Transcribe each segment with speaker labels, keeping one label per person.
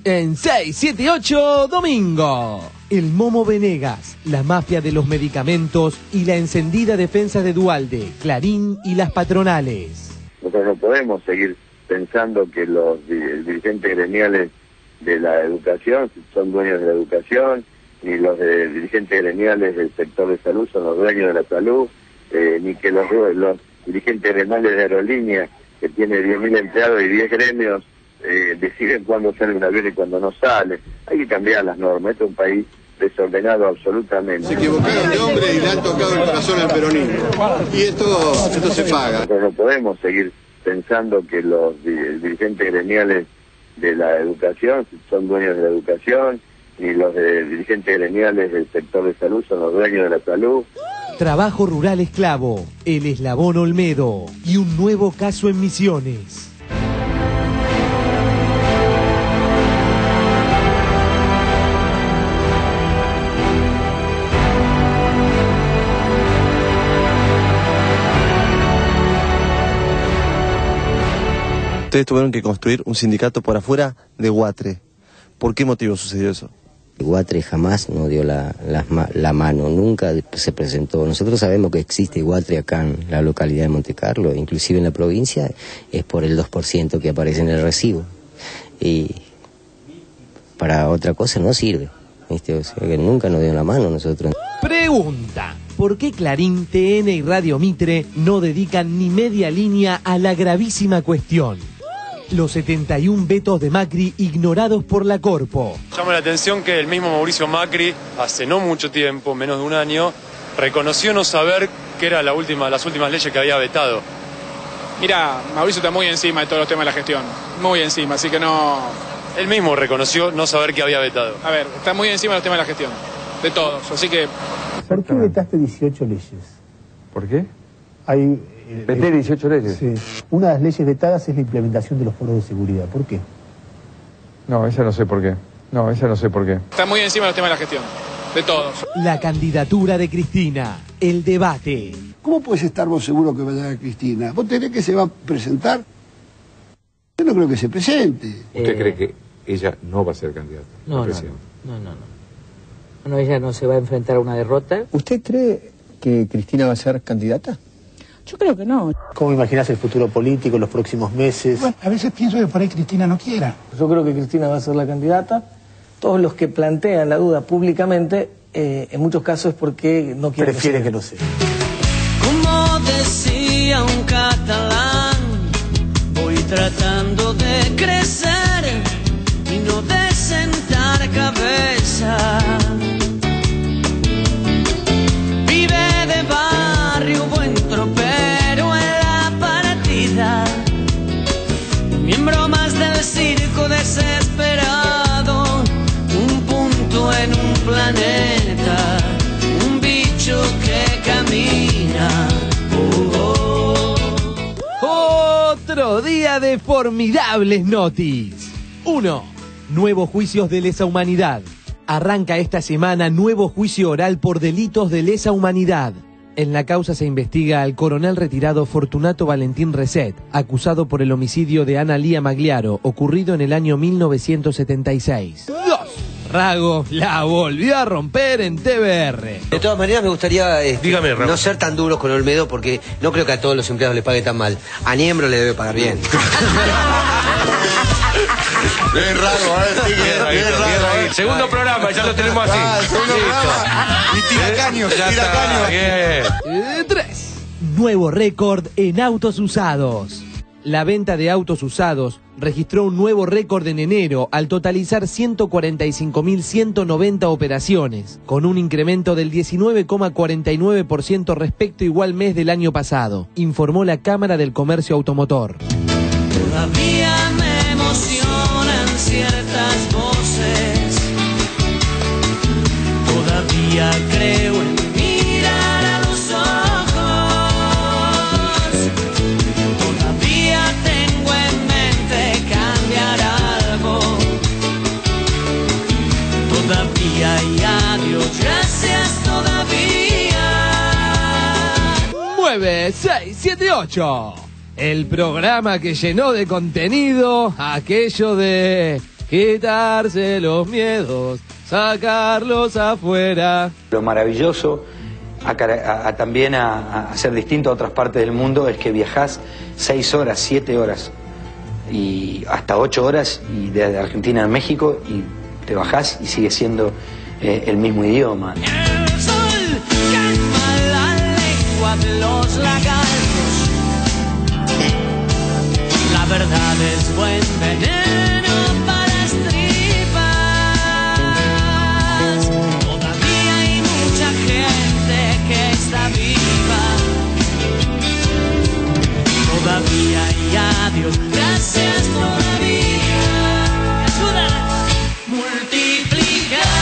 Speaker 1: en 6, 7 y 8 domingo. El Momo Venegas, la mafia de los medicamentos y la encendida defensa de Duhalde, Clarín y las patronales.
Speaker 2: Nosotros no podemos seguir pensando que los dirigentes gremiales de la educación son dueños de la educación, ni los dirigentes gremiales del sector de salud son los dueños de la salud, ni que los dirigentes gremiales de aerolíneas, que tiene 10.000 empleados y 10 gremios, deciden cuándo sale un avión y cuándo no sale. Hay que cambiar las normas. Este es un país desordenado absolutamente.
Speaker 3: Se equivocaron de hombre y le han tocado el corazón al peronismo. Y esto se paga.
Speaker 2: Nosotros no podemos seguir pensando que los dirigentes gremiales de la educación son dueños de la educación, ni los dirigentes gremiales del sector de salud son los dueños de la salud.
Speaker 1: Trabajo rural esclavo, el eslabón Olmedo y un nuevo caso en Misiones.
Speaker 4: Ustedes tuvieron que construir un sindicato por afuera de Guatre. ¿Por qué motivo sucedió eso?
Speaker 5: Guatre jamás nos dio la mano, nunca se presentó. Nosotros sabemos que existe Guatre acá en la localidad de Montecarlo, inclusive en la provincia, es por el 2% que aparece en el recibo. Y para otra cosa no sirve, ¿viste? O sea, que nunca nos dio la mano nosotros.
Speaker 1: Pregunta: ¿por qué Clarín, TN y Radio Mitre no dedican ni media línea a la gravísima cuestión? Los 71 vetos de Macri ignorados por la Corpo.
Speaker 6: Llama la atención que el mismo Mauricio Macri, hace no mucho tiempo, menos de un año, reconoció no saber qué eran las últimas leyes que había vetado.
Speaker 7: Mira, Mauricio está muy encima de todos los temas de la gestión, muy encima, así que no...
Speaker 6: Él mismo reconoció no saber qué había vetado.
Speaker 7: A ver, está muy encima de los temas de la gestión, de todos, así que...
Speaker 8: ¿Por qué vetaste 18 leyes?
Speaker 9: ¿Por qué?
Speaker 8: Hay...
Speaker 9: ¿Veté 18 leyes?
Speaker 8: Sí. Una de las leyes vetadas es la implementación de los foros de seguridad. ¿Por qué?
Speaker 9: No, esa no sé por qué.
Speaker 7: Está muy encima de los temas de la gestión, de todos.
Speaker 1: La candidatura de Cristina, el debate.
Speaker 3: ¿Cómo puedes estar vos seguro que va a llegar Cristina? ¿Vos tenés que se va a presentar? Yo no creo que se presente.
Speaker 9: ¿Usted cree que ella no va a ser candidata?
Speaker 10: No, ella no se va a enfrentar a una derrota.
Speaker 11: ¿Usted cree que Cristina va a ser candidata?
Speaker 12: Yo creo que no.
Speaker 8: ¿Cómo imaginás el futuro político en los próximos meses?
Speaker 12: Bueno, a veces pienso que por ahí Cristina no quiera.
Speaker 10: Yo creo que Cristina va a ser la candidata. Todos los que plantean la duda públicamente, en muchos casos es porque no quieren.
Speaker 8: Prefieren que no sea.
Speaker 13: Como decía un catalán, voy tratando de crecer y no de sentar cabeza. Vive de barrio, buen tropero en la partida, miembro más del circo desesperado, un punto en un planeta, un bicho que camina.
Speaker 1: Otro día de formidables notis. 1. Nuevos juicios de lesa humanidad. Arranca esta semana nuevo juicio oral por delitos de lesa humanidad. En la causa se investiga al coronel retirado Fortunato Valentín Reset, acusado por el homicidio de Ana Lía Magliaro, ocurrido en el año 1976. 2. Rago la volvió a romper en TBR.
Speaker 14: De todas maneras me gustaría no ser tan duros con Olmedo, porque no creo que a todos los empleados les pague tan mal. A Niembro le debe pagar bien.
Speaker 3: Bien raro, bien raro.
Speaker 9: Segundo programa, ya lo tenemos así.
Speaker 3: Segundo programa. Y tiracaños, tiracaños.
Speaker 1: 3. Nuevo récord en autos usados. La venta de autos usados registró un nuevo récord en enero al totalizar 145.190 operaciones, con un incremento del 19,49% respecto a igual mes del año pasado, informó la Cámara del Comercio Automotor.
Speaker 13: Todavía me emocionan ciertas voces, todavía creo en mirar a los ojos, todavía tengo en mente cambiar algo, todavía y adiós, gracias todavía.
Speaker 1: 9, 6, 7, 8. El programa que llenó de contenido aquello de quitarse los miedos, sacarlos afuera.
Speaker 15: Lo maravilloso también a ser distinto a otras partes del mundo es que viajás 6 horas, 7 horas y hasta 8 horas y desde Argentina a México y te bajás y sigue siendo el mismo idioma.
Speaker 13: El sol calma la lengua de los lagartos. La verdad es buen veneno para las tripas. Todavía hay mucha gente que está viva. Todavía hay adiós, gracias todavía. Ayuda a multiplicar.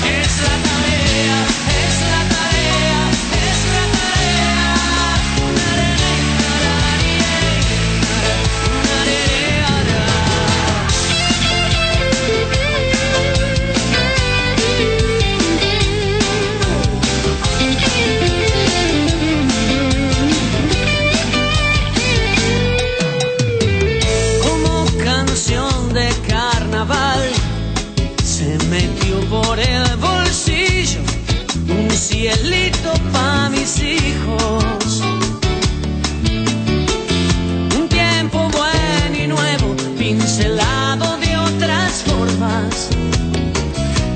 Speaker 13: Es la tarea, es la tarea, es la como canción de carnaval se metió por el bolsillo un cielito pa' mis hijos. Un tiempo bueno y nuevo, pincelado de otras formas,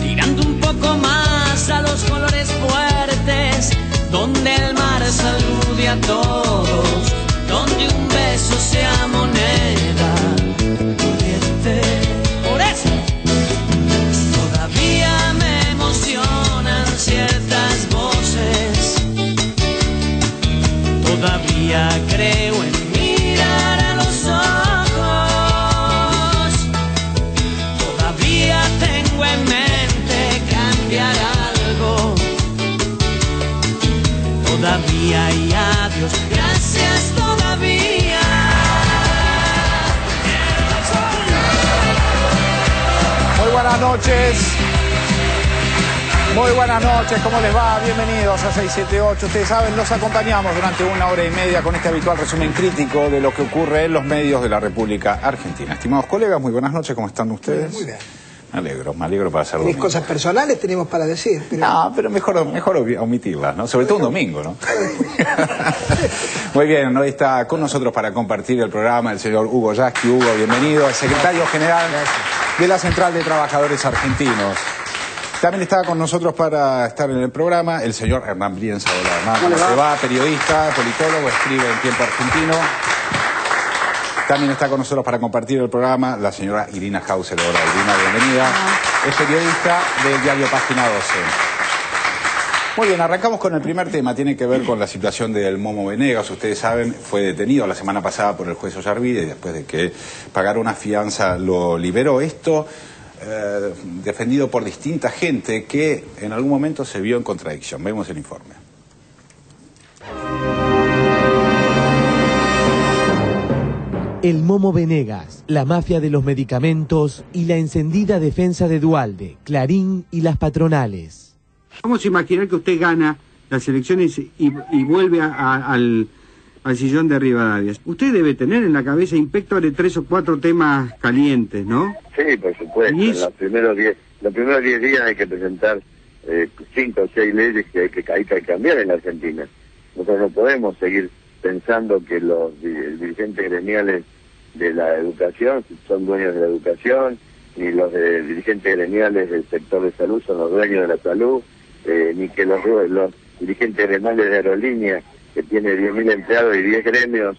Speaker 13: tirando un poco más a los colores fuertes, donde el mar salude a todos, donde un beso sea moneda corriente. Por eso todavía me emocionan ciertas voces, todavía creo en mirar a los ojos, todavía tengo en mente cambiar algo, todavía hay adiós, gracias todavía.
Speaker 16: Muy buenas noches. Muy buenas noches, ¿cómo les va? Bienvenidos a 678. Ustedes saben, los acompañamos durante 1 hora y media con este habitual resumen crítico de lo que ocurre en los medios de la República Argentina. Estimados colegas, muy buenas noches, ¿cómo están ustedes?
Speaker 17: Muy bien.
Speaker 16: Me alegro para hacerlo.
Speaker 17: Mis cosas personales tenemos para decir. Pero...
Speaker 16: No, pero mejor omitirlas, ¿no? Sobre todo un domingo, ¿no? Muy bien, hoy está con nosotros para compartir el programa el señor Hugo Yasky. Hugo, bienvenido, el secretario general de la Central de Trabajadores Argentinos. También está con nosotros para estar en el programa el señor Hernán Brienza. Hola, Hernán. ¿Cómo se va? Periodista, politólogo, escribe en Tiempo Argentino. También está con nosotros para compartir el programa la señora Irina Hauser. Hola, Irina, bienvenida. Es periodista del diario Página 12. Muy bien, arrancamos con el primer tema. Tiene que ver con la situación del Momo Venegas. Ustedes saben, fue detenido la semana pasada por el juez Ollarvide y después de que pagara una fianza lo liberó. Esto defendido por distinta gente que en algún momento se vio en contradicción. Vemos el informe.
Speaker 1: El Momo Venegas, la mafia de los medicamentos y la encendida defensa de Duhalde, Clarín y las patronales.
Speaker 18: Vamos a imaginar que usted gana las elecciones y vuelve al sillón de Rivadavia. Usted debe tener en la cabeza impecto de 3 o 4 temas calientes, ¿no?
Speaker 2: Sí, por supuesto. En los primeros 10 días hay que presentar 5 o 6 leyes que hay que cambiar en la Argentina. Nosotros no podemos seguir pensando que los dirigentes gremiales de la educación son dueños de la educación, ni los dirigentes gremiales del sector de salud son los dueños de la salud, ni que los dirigentes gremiales de aerolíneas, que tiene 10.000 empleados y 10 gremios,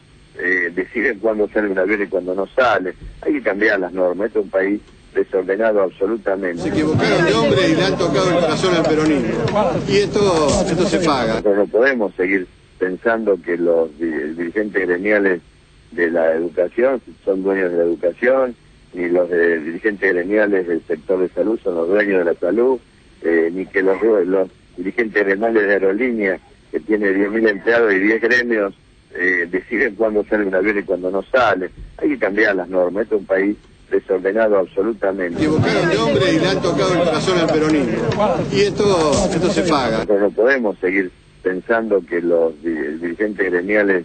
Speaker 2: deciden cuándo sale un avión y cuándo no sale. Hay que cambiar las normas. Este es un país desordenado absolutamente.
Speaker 3: Se equivocaron de hombre y le han tocado el corazón al peronismo. Y esto se paga.
Speaker 2: Nosotros no podemos seguir pensando que los dirigentes gremiales de la educación son dueños de la educación, ni los dirigentes gremiales del sector de salud son los dueños de la salud, ni que los dirigentes gremiales de aerolíneas, que tiene 10.000 empleados y 10 gremios, deciden cuándo sale un avión y cuándo no sale. Hay que cambiar las normas. Este es un país desordenado absolutamente.
Speaker 3: Se equivocaron de hombre y le han tocado el corazón al peronismo. Y esto se paga.
Speaker 2: Nosotros no podemos seguir pensando que los dirigentes gremiales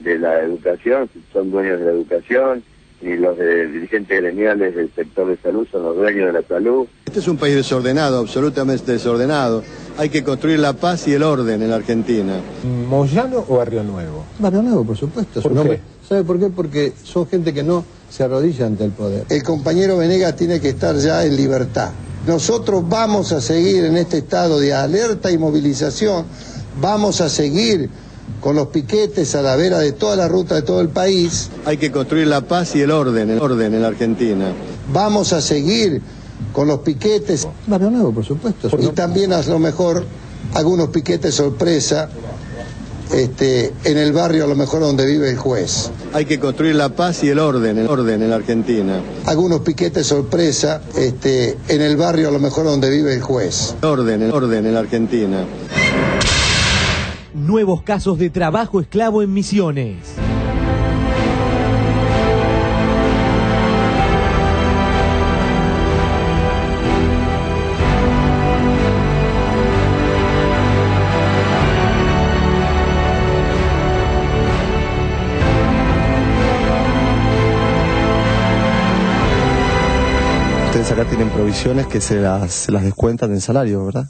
Speaker 2: de la educación son dueños de la educación, ni los dirigentes gremiales del sector de salud son los dueños de la salud.
Speaker 19: Este es un país desordenado, absolutamente desordenado. Hay que construir la paz y el orden en la Argentina.
Speaker 9: ¿Moyano o Barrio Nuevo?
Speaker 19: Barrio Nuevo, por supuesto.
Speaker 9: ¿Por qué?
Speaker 19: ¿Sabe por qué? Porque son gente que no se arrodilla ante el poder. El compañero Venegas tiene que estar ya en libertad. Nosotros vamos a seguir en este estado de alerta y movilización, vamos a seguir con los piquetes a la vera de toda la ruta de todo el país. Hay que construir la paz y el orden en la Argentina. Vamos a seguir con los piquetes. Barrio Nuevo, por supuesto. Y también a lo mejor algunos piquetes sorpresa en el barrio a lo mejor donde vive el juez. Hay que construir la paz y el orden en la Argentina. Algunos piquetes sorpresa en el barrio a lo mejor donde vive el juez. Orden en la Argentina.
Speaker 1: Nuevos casos de trabajo esclavo en Misiones.
Speaker 4: Ustedes acá tienen provisiones que se las descuentan en salario, ¿verdad?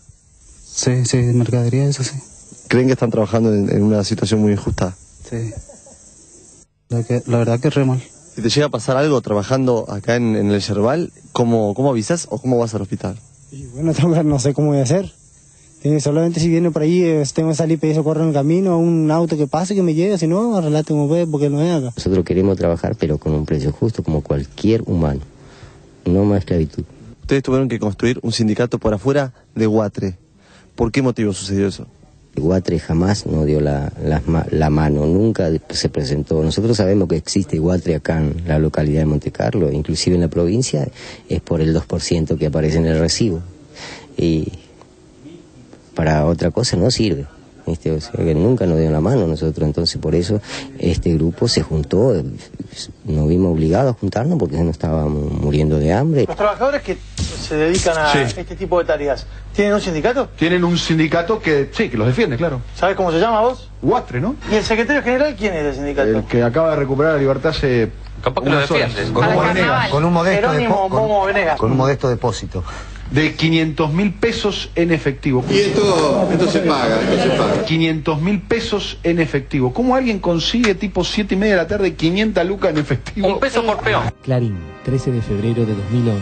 Speaker 20: Sí, mercadería, eso sí.
Speaker 4: ¿Creen que están trabajando en una situación muy injusta?
Speaker 20: Sí. La verdad que es re mal.
Speaker 4: Si te llega a pasar algo trabajando acá en el Yerbal, ¿cómo avisas o cómo vas al hospital?
Speaker 20: Y bueno, no sé cómo voy a hacer. Solamente si viene por ahí, tengo que salir y pedir socorro en el camino, un auto que pase, que me lleve, si no, arreglate como puede, porque no es acá.
Speaker 5: Nosotros queremos trabajar, pero con un precio justo, como cualquier humano. No más esclavitud.
Speaker 4: Ustedes tuvieron que construir un sindicato por afuera de Guatre. ¿Por qué motivo sucedió eso?
Speaker 5: Guatre jamás nos dio la mano, nunca se presentó. Nosotros sabemos que existe Guatre acá en la localidad de Montecarlo, inclusive en la provincia, es por el 2% que aparece en el recibo. Y para otra cosa no sirve. O sea, que nunca nos dio la mano nosotros, entonces por eso este grupo se juntó, nos vimos obligados a juntarnos porque nos estábamos muriendo de hambre.
Speaker 21: Los trabajadores que se dedican a este tipo de tareas, ¿tienen un sindicato?
Speaker 22: Tienen un sindicato que los defiende, claro.
Speaker 21: ¿Sabes cómo se llama vos?
Speaker 22: Guatre, ¿no?
Speaker 21: ¿Y el secretario general quién es del sindicato?
Speaker 22: El que acaba de recuperar la libertad hace...
Speaker 23: Capaz que lo defiende.
Speaker 22: Con un modesto depósito. De 500.000 pesos en efectivo.
Speaker 19: Y esto se paga,
Speaker 22: 500.000 pesos en efectivo. ¿Cómo alguien consigue tipo 7:30 de la tarde 500 lucas en efectivo?
Speaker 23: Un peso por peón.
Speaker 1: Clarín, 13 de febrero de 2011.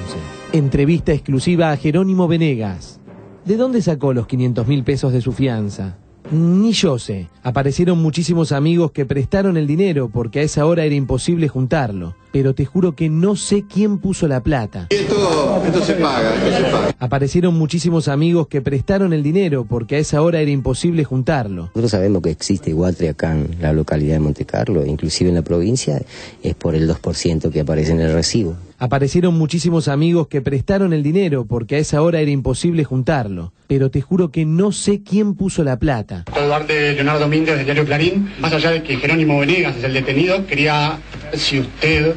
Speaker 1: Entrevista exclusiva a Jerónimo Venegas. ¿De dónde sacó los 500.000 pesos de su fianza? Ni yo sé. Aparecieron muchísimos amigos que prestaron el dinero porque a esa hora era imposible juntarlo. Pero te juro que no sé quién puso la plata.
Speaker 19: Y esto se paga,
Speaker 1: Aparecieron muchísimos amigos que prestaron el dinero porque a esa hora era imposible juntarlo.
Speaker 5: Nosotros sabemos que existe Guatre acá en la localidad de Montecarlo, inclusive en la provincia, es por el 2% que aparece en el recibo.
Speaker 1: Aparecieron muchísimos amigos que prestaron el dinero porque a esa hora era imposible juntarlo. Pero te juro que no sé quién puso la plata.
Speaker 24: Eduardo Leonardo Domínguez del diario Clarín. Más allá de que Jerónimo Venegas es el detenido, quería si usted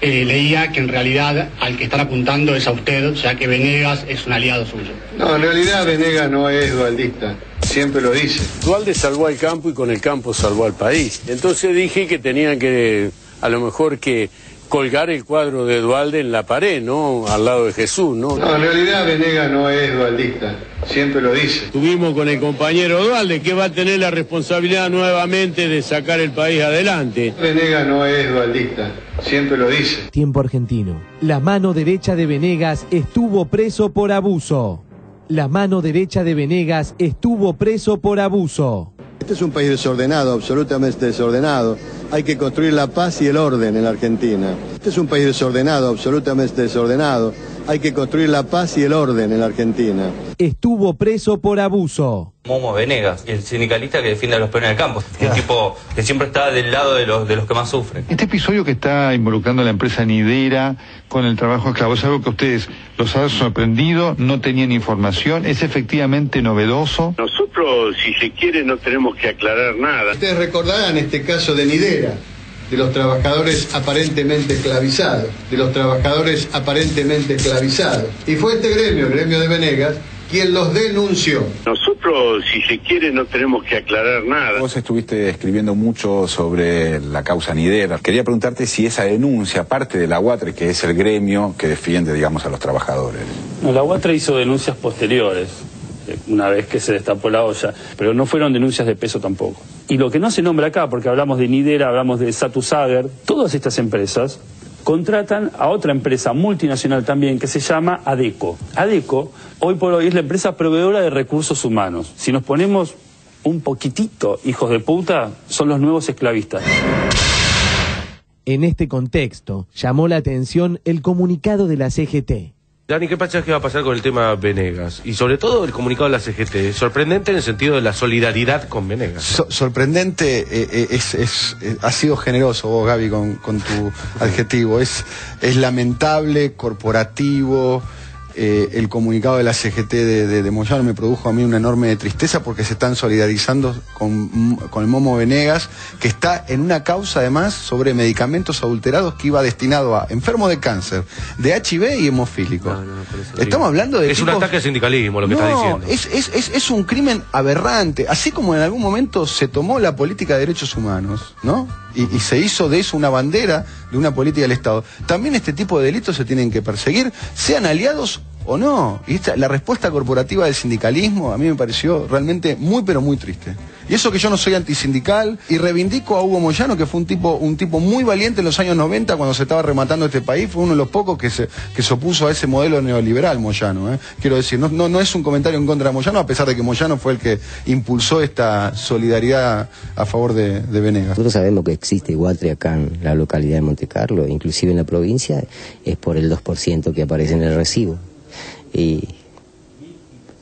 Speaker 24: leía que en realidad al que están apuntando es a usted, ya que Venegas es un aliado suyo.
Speaker 19: No, en realidad Venegas no es dualdista, siempre lo dice.
Speaker 25: Dualde salvó al campo y con el campo salvó al país. Entonces dije que tenían que, a lo mejor que colgar el cuadro de Dualde en la pared, ¿no? Al lado de Jesús, ¿no?
Speaker 19: No, en realidad Venegas no es dualdista, siempre lo dice.
Speaker 25: Estuvimos con el compañero Dualde, que va a tener la responsabilidad nuevamente de sacar el país adelante.
Speaker 19: Venegas no es dualdista, siempre lo dice.
Speaker 1: Tiempo argentino. La mano derecha de Venegas estuvo preso por abuso. La mano derecha de Venegas estuvo preso por abuso.
Speaker 19: Este es un país desordenado, absolutamente desordenado. Hay que construir la paz y el orden en la Argentina. Este es un país desordenado, absolutamente desordenado. Hay que construir la paz y el orden en la Argentina.
Speaker 1: Estuvo preso por abuso.
Speaker 23: Momo Venegas, el sindicalista que defiende a los peones del campo. Un tipo que siempre está del lado de los que más sufren.
Speaker 9: Este episodio que está involucrando a la empresa Nidera con el trabajo esclavo, es algo que a ustedes los ha sorprendido, no tenían información, es efectivamente novedoso.
Speaker 25: Nosotros, si se quiere, no tenemos que aclarar nada.
Speaker 19: Ustedes recordarán este caso de Nidera, de los trabajadores aparentemente esclavizados, Y fue este gremio, el gremio de Venegas, quien los denunció.
Speaker 25: Nosotros, si se quiere, no tenemos que aclarar nada.
Speaker 16: Vos estuviste escribiendo mucho sobre la causa Nidera. Quería preguntarte si esa denuncia, parte de la UATRE, que es el gremio que defiende, digamos, a los trabajadores.
Speaker 6: No, la UATRE hizo denuncias posteriores, una vez que se destapó la olla, pero no fueron denuncias de peso tampoco. Y lo que no se nombra acá, porque hablamos de Nidera, hablamos de Satusager, todas estas empresas contratan a otra empresa multinacional también que se llama ADECO. ADECO, hoy por hoy, es la empresa proveedora de recursos humanos. Si nos ponemos un poquitito hijos de puta, son los nuevos esclavistas.
Speaker 1: En este contexto, llamó la atención el comunicado de la CGT.
Speaker 7: Dani, ¿qué pasa que va a pasar con el tema Venegas? Y sobre todo el comunicado de la CGT, sorprendente en el sentido de la solidaridad con Venegas.
Speaker 10: Sorprendente, ha sido generoso vos, Gaby, con tu adjetivo. Es lamentable, corporativo. El comunicado de la CGT de Moyano me produjo a mí una enorme tristeza porque se están solidarizando con el Momo Venegas, que está en una causa además sobre medicamentos adulterados que iba destinado a enfermos de cáncer, de HIV y hemofílicos. Estamos hablando de
Speaker 7: es un ataque al sindicalismo lo que está diciendo.
Speaker 10: Es un crimen aberrante, así como en algún momento se tomó la política de derechos humanos, ¿no? Y se hizo de eso una bandera de una política del Estado. También este tipo de delitos se tienen que perseguir, sean aliados o no. Y la respuesta corporativa del sindicalismo a mí me pareció realmente muy pero muy triste. Y eso que yo no soy antisindical y reivindico a Hugo Moyano, que fue un tipo muy valiente en los años 90 cuando se estaba rematando este país, fue uno de los pocos que se opuso a ese modelo neoliberal, Moyano. Quiero decir, no es un comentario en contra de Moyano, a pesar de que Moyano fue el que impulsó esta solidaridad a favor de Venegas.
Speaker 5: Nosotros sabemos que existe UATRE acá en la localidad de Montecarlo, inclusive en la provincia, es por el 2% que aparece en el recibo. Y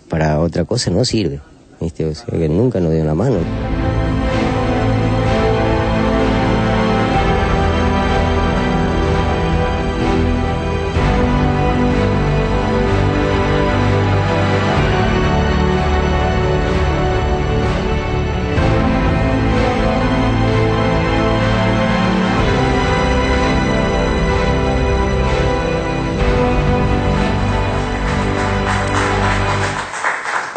Speaker 5: para otra cosa no sirve, ¿viste? O sea, que nunca nos dio la mano.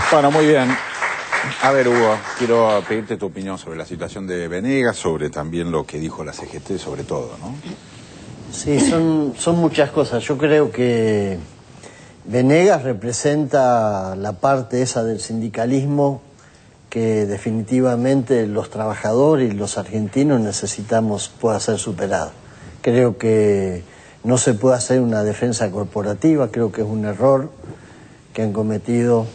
Speaker 16: Bueno, muy bien. A ver, Hugo, quiero pedirte tu opinión sobre la situación de Venegas, sobre también lo que dijo la CGT, sobre todo, ¿no?
Speaker 11: Sí, son muchas cosas. Yo creo que Venegas representa la parte esa del sindicalismo que definitivamente los trabajadores y los argentinos necesitamos pueda ser superado. Creo que no se puede hacer una defensa corporativa, creo que es un error que han cometido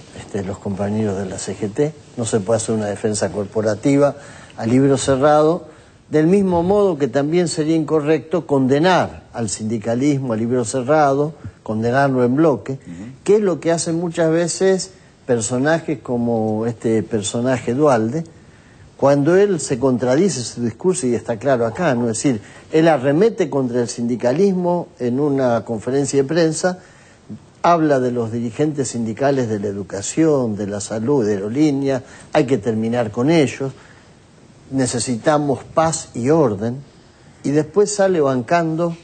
Speaker 11: los compañeros de la CGT. No se puede hacer una defensa corporativa a libro cerrado, del mismo modo que también sería incorrecto condenar al sindicalismo a libro cerrado, condenarlo en bloque, que es lo que hacen muchas veces personajes como este personaje Duhalde, cuando él se contradice su discurso, y está claro acá, ¿no? Es decir, él arremete contra el sindicalismo en una conferencia de prensa, habla de los dirigentes sindicales de la educación, de la salud, de aerolíneas, hay que terminar con ellos, necesitamos paz y orden, y después sale bancando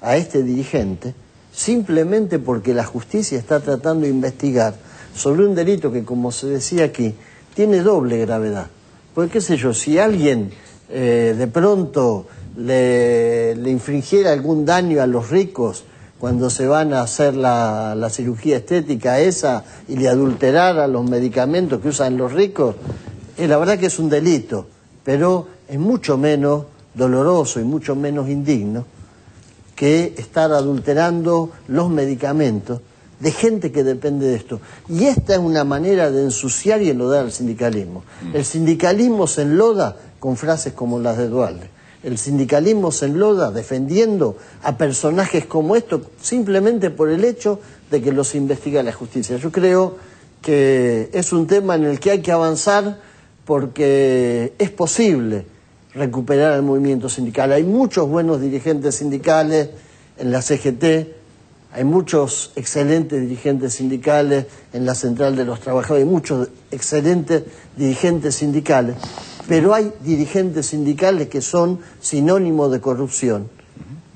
Speaker 11: a este dirigente simplemente porque la justicia está tratando de investigar sobre un delito que, como se decía aquí, tiene doble gravedad. Porque, qué sé yo, si alguien de pronto le infringiera algún daño a los ricos cuando se van a hacer la cirugía estética esa y le adulterara los medicamentos que usan los ricos, la verdad que es un delito, pero es mucho menos doloroso y mucho menos indigno que estar adulterando los medicamentos de gente que depende de esto. Y esta es una manera de ensuciar y enlodar al sindicalismo. El sindicalismo se enloda con frases como las de Duhalde. El sindicalismo se enloda defendiendo a personajes como estos simplemente por el hecho de que los investiga la justicia. Yo creo que es un tema en el que hay que avanzar porque es posible recuperar el movimiento sindical. Hay muchos buenos dirigentes sindicales en la CGT, hay muchos excelentes dirigentes sindicales en la Central de los Trabajadores, hay muchos excelentes dirigentes sindicales, pero hay dirigentes sindicales que son sinónimo de corrupción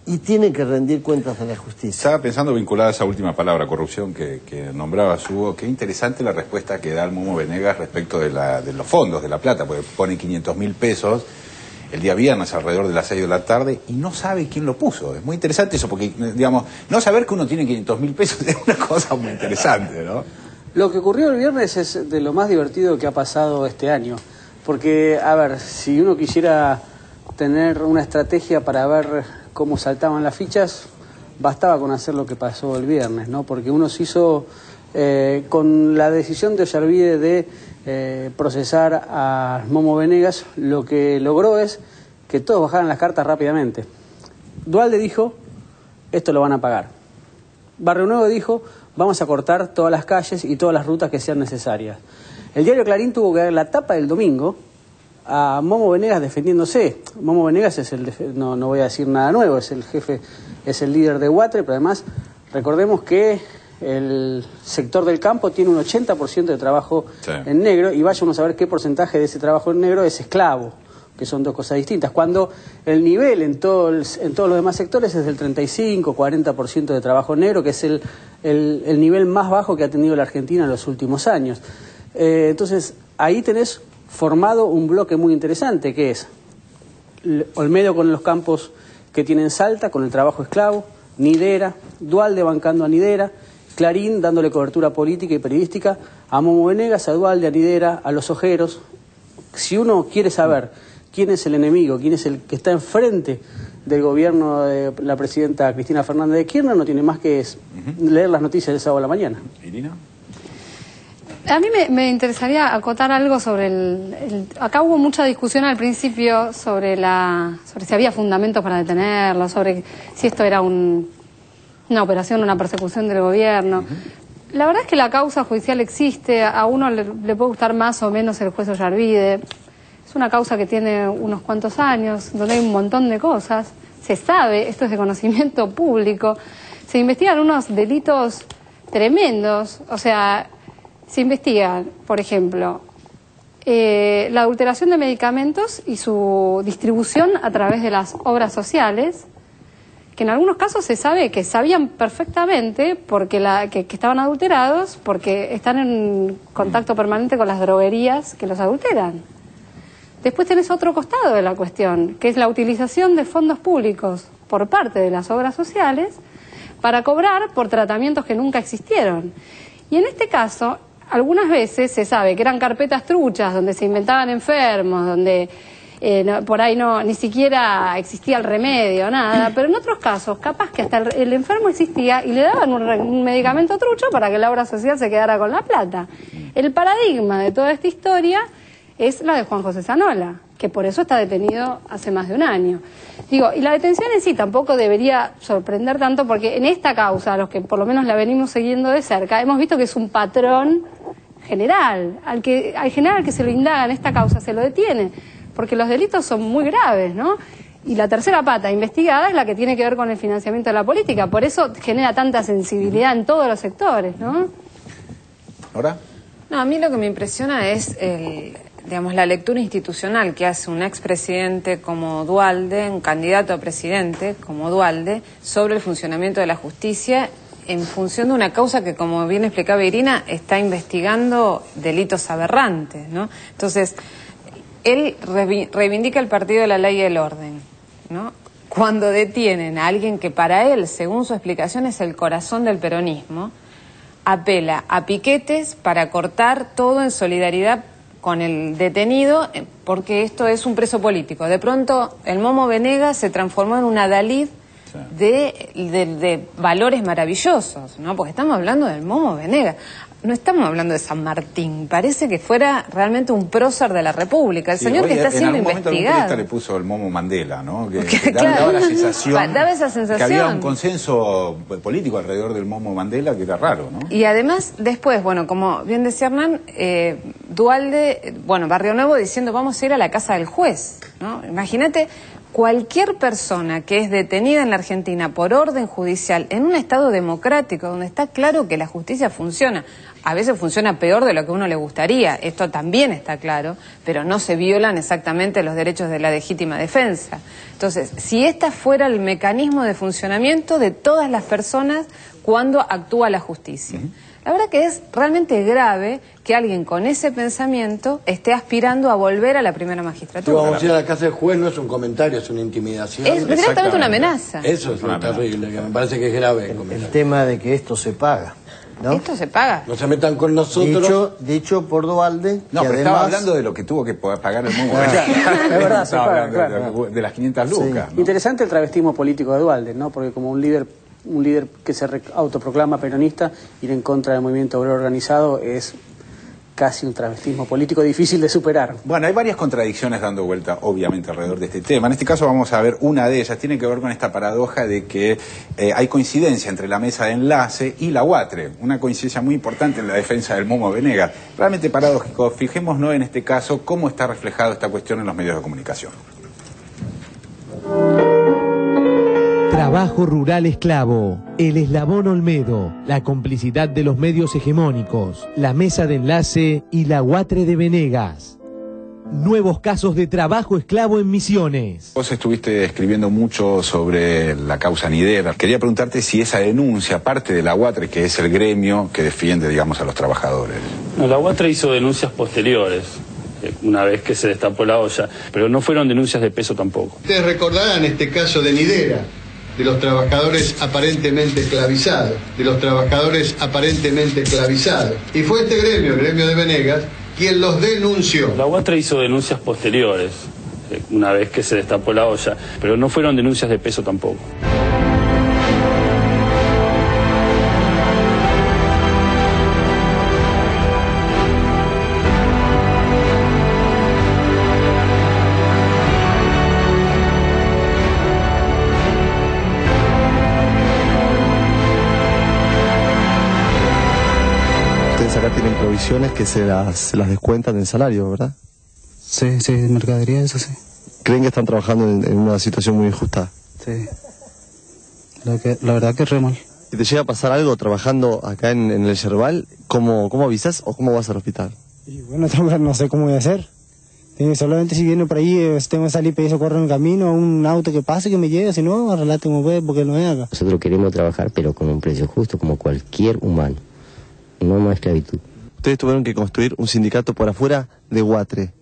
Speaker 11: y tiene que rendir cuentas a la justicia.
Speaker 16: Estaba pensando, vinculada a esa última palabra, corrupción, que nombrabas, Hugo, qué interesante la respuesta que da el Momo Venegas respecto de los fondos, de la plata, porque pone 500.000 pesos el día viernes alrededor de las 6 de la tarde y no sabe quién lo puso. Es muy interesante eso, porque, digamos, no saber que uno tiene 500.000 pesos es una cosa muy interesante, ¿no?
Speaker 8: Lo que ocurrió el viernes es de lo más divertido que ha pasado este año. Porque, a ver, si uno quisiera tener una estrategia para ver cómo saltaban las fichas, bastaba con hacer lo que pasó el viernes, ¿no? Porque uno se hizo, con la decisión de Ollarvide de procesar a Momo Venegas, lo que logró es que todos bajaran las cartas rápidamente. Duhalde dijo, esto lo van a pagar. Barrio Nuevo dijo, vamos a cortar todas las calles y todas las rutas que sean necesarias. El diario Clarín tuvo que dar la tapa del domingo a Momo Venegas defendiéndose. Momo Venegas es no voy a decir nada nuevo, es el jefe, es el líder de Guatre, pero además recordemos que el sector del campo tiene un 80% de trabajo en negro, y vaya uno a saber qué porcentaje de ese trabajo en negro es esclavo, que son dos cosas distintas, cuando el nivel en todos los demás sectores es del 35-40% de trabajo negro, que es el nivel más bajo que ha tenido la Argentina en los últimos años. Entonces, ahí tenés formado un bloque muy interesante, que es Olmedo con los campos que tienen Salta, con el trabajo esclavo, Nidera, Duhalde bancando a Nidera, Clarín dándole cobertura política y periodística a Momo Venegas, a Duhalde, a Nidera, a los ojeros. Si uno quiere saber quién es el enemigo, quién es el que está enfrente del gobierno de la presidenta Cristina Fernández de Kirchner, no tiene más que leer las noticias del sábado a la mañana.
Speaker 16: ¿Irina?
Speaker 12: A mí me interesaría acotar algo sobre acá hubo mucha discusión al principio sobre si había fundamentos para detenerlo, sobre si esto era una operación, una persecución del gobierno. La verdad es que la causa judicial existe, a uno le puede gustar más o menos el juez Ollarvide. Es una causa que tiene unos cuantos años, donde hay un montón de cosas. Se sabe, esto es de conocimiento público. Se investigan unos delitos tremendos, o sea, se investiga, por ejemplo, la adulteración de medicamentos y su distribución a través de las obras sociales, que en algunos casos se sabe que sabían perfectamente porque que estaban adulterados, porque están en contacto permanente con las droguerías que los adulteran. Después tenés otro costado de la cuestión, que es la utilización de fondos públicos por parte de las obras sociales para cobrar por tratamientos que nunca existieron. Y en este caso, algunas veces se sabe que eran carpetas truchas, donde se inventaban enfermos, donde por ahí ni siquiera existía el remedio, nada, pero en otros casos, capaz que hasta el enfermo existía y le daban un medicamento trucho para que la obra social se quedara con la plata. El paradigma de toda esta historia es la de Juan José Zanola, que por eso está detenido hace más de un año. Digo, y la detención en sí tampoco debería sorprender tanto, porque en esta causa, a los que por lo menos la venimos siguiendo de cerca, hemos visto que es un patrón general. Al general que se lo indaga en esta causa se lo detiene, porque los delitos son muy graves, ¿no? Y la tercera pata investigada es la que tiene que ver con el financiamiento de la política. Por eso genera tanta sensibilidad en todos los sectores, ¿no?
Speaker 16: ¿Ahora?
Speaker 13: No, a mí lo que me impresiona es la lectura institucional que hace un expresidente como Duhalde, un candidato a presidente como Duhalde, sobre el funcionamiento de la justicia en función de una causa que, como bien explicaba Irina, está investigando delitos aberrantes, ¿no? Entonces, él reivindica el partido de la ley y el orden, ¿no? Cuando detienen a alguien que para él, según su explicación, es el corazón del peronismo, apela a piquetes para cortar todo en solidaridad con el detenido, porque esto es un preso político. De pronto, el Momo Venegas se transformó en una Dalí de valores maravillosos, ¿no? Porque estamos hablando del Momo Venegas, no estamos hablando de San Martín. Parece que fuera realmente un prócer de la República, el señor que está siendo investigado. En algún momento le puso el Momo Mandela, ¿no? Que daba la sensación, daba esa sensación
Speaker 16: que había un consenso político alrededor del Momo Mandela que era raro, ¿no?
Speaker 13: Y además, después, bueno, como bien decía Hernán, Dualde, bueno, Barrio Nuevo diciendo vamos a ir a la casa del juez, ¿no? Imagínate cualquier persona que es detenida en la Argentina por orden judicial en un estado democrático donde está claro que la justicia funciona. A veces funciona peor de lo que a uno le gustaría, esto también está claro, pero no se violan exactamente los derechos de la legítima defensa. Entonces, si este fuera el mecanismo de funcionamiento de todas las personas cuando actúa la justicia. La verdad que es realmente grave que alguien con ese pensamiento esté aspirando a volver a la primera magistratura.
Speaker 3: Vamos a ir a la casa del juez, no es un comentario, es una intimidación.
Speaker 13: Es directamente una amenaza.
Speaker 3: Eso es lo terrible, que me parece que es grave.
Speaker 11: El tema de que esto se paga, ¿no?
Speaker 13: Esto se paga.
Speaker 3: No se metan con nosotros.
Speaker 11: Dicho por Dualde.
Speaker 16: No, pero
Speaker 11: además...
Speaker 16: estaba hablando de lo que tuvo que pagar el mundo.
Speaker 8: Es verdad, se paga,
Speaker 16: de las 500 lucas. ¿no?
Speaker 8: Interesante el travestismo político de Dualde, ¿no? Porque como un líder que se autoproclama peronista, ir en contra del movimiento obrero organizado es casi un travestismo político difícil de superar.
Speaker 16: Bueno, hay varias contradicciones dando vuelta, obviamente, alrededor de este tema. En este caso vamos a ver una de ellas. Tiene que ver con esta paradoja de que hay coincidencia entre la mesa de enlace y la UATRE. Una coincidencia muy importante en la defensa del Momo Venegas. Realmente paradójico. Fijémonos en este caso cómo está reflejada esta cuestión en los medios de comunicación.
Speaker 1: Trabajo rural esclavo, el eslabón Olmedo, la complicidad de los medios hegemónicos, la mesa de enlace y la UATRE de Venegas. Nuevos casos de trabajo esclavo en Misiones.
Speaker 16: Vos estuviste escribiendo mucho sobre la causa Nidera. Quería preguntarte si esa denuncia parte de la UATRE, que es el gremio que defiende, digamos, a los trabajadores.
Speaker 6: No, la UATRE hizo denuncias posteriores, una vez que se destapó la olla, pero no fueron denuncias de peso tampoco.
Speaker 19: Ustedes recordarán este caso de Nidera, de los trabajadores aparentemente esclavizados, Y fue este gremio, el gremio de Venegas, quien los denunció.
Speaker 6: La UATRE hizo denuncias posteriores, una vez que se destapó la olla, pero no fueron denuncias de peso tampoco.
Speaker 4: Acá tienen provisiones que se las descuentan del salario, ¿verdad?
Speaker 20: Sí, mercadería, eso sí.
Speaker 4: ¿Creen que están trabajando en una situación muy injusta?
Speaker 20: Sí. La verdad que es re mal.
Speaker 4: Si te llega a pasar algo trabajando acá en el Yerbal, ¿cómo avisas o cómo vas al hospital?
Speaker 20: Y bueno, no sé cómo voy a hacer. Solamente si viene por ahí, tengo que salir y correr en el camino, un auto que pase, que me lleve, si no, arreglate como puede, porque no es acá.
Speaker 5: Nosotros queremos trabajar, pero con un precio justo, como cualquier humano. No más esclavitud.
Speaker 4: Ustedes tuvieron que construir un sindicato por afuera de UATRE.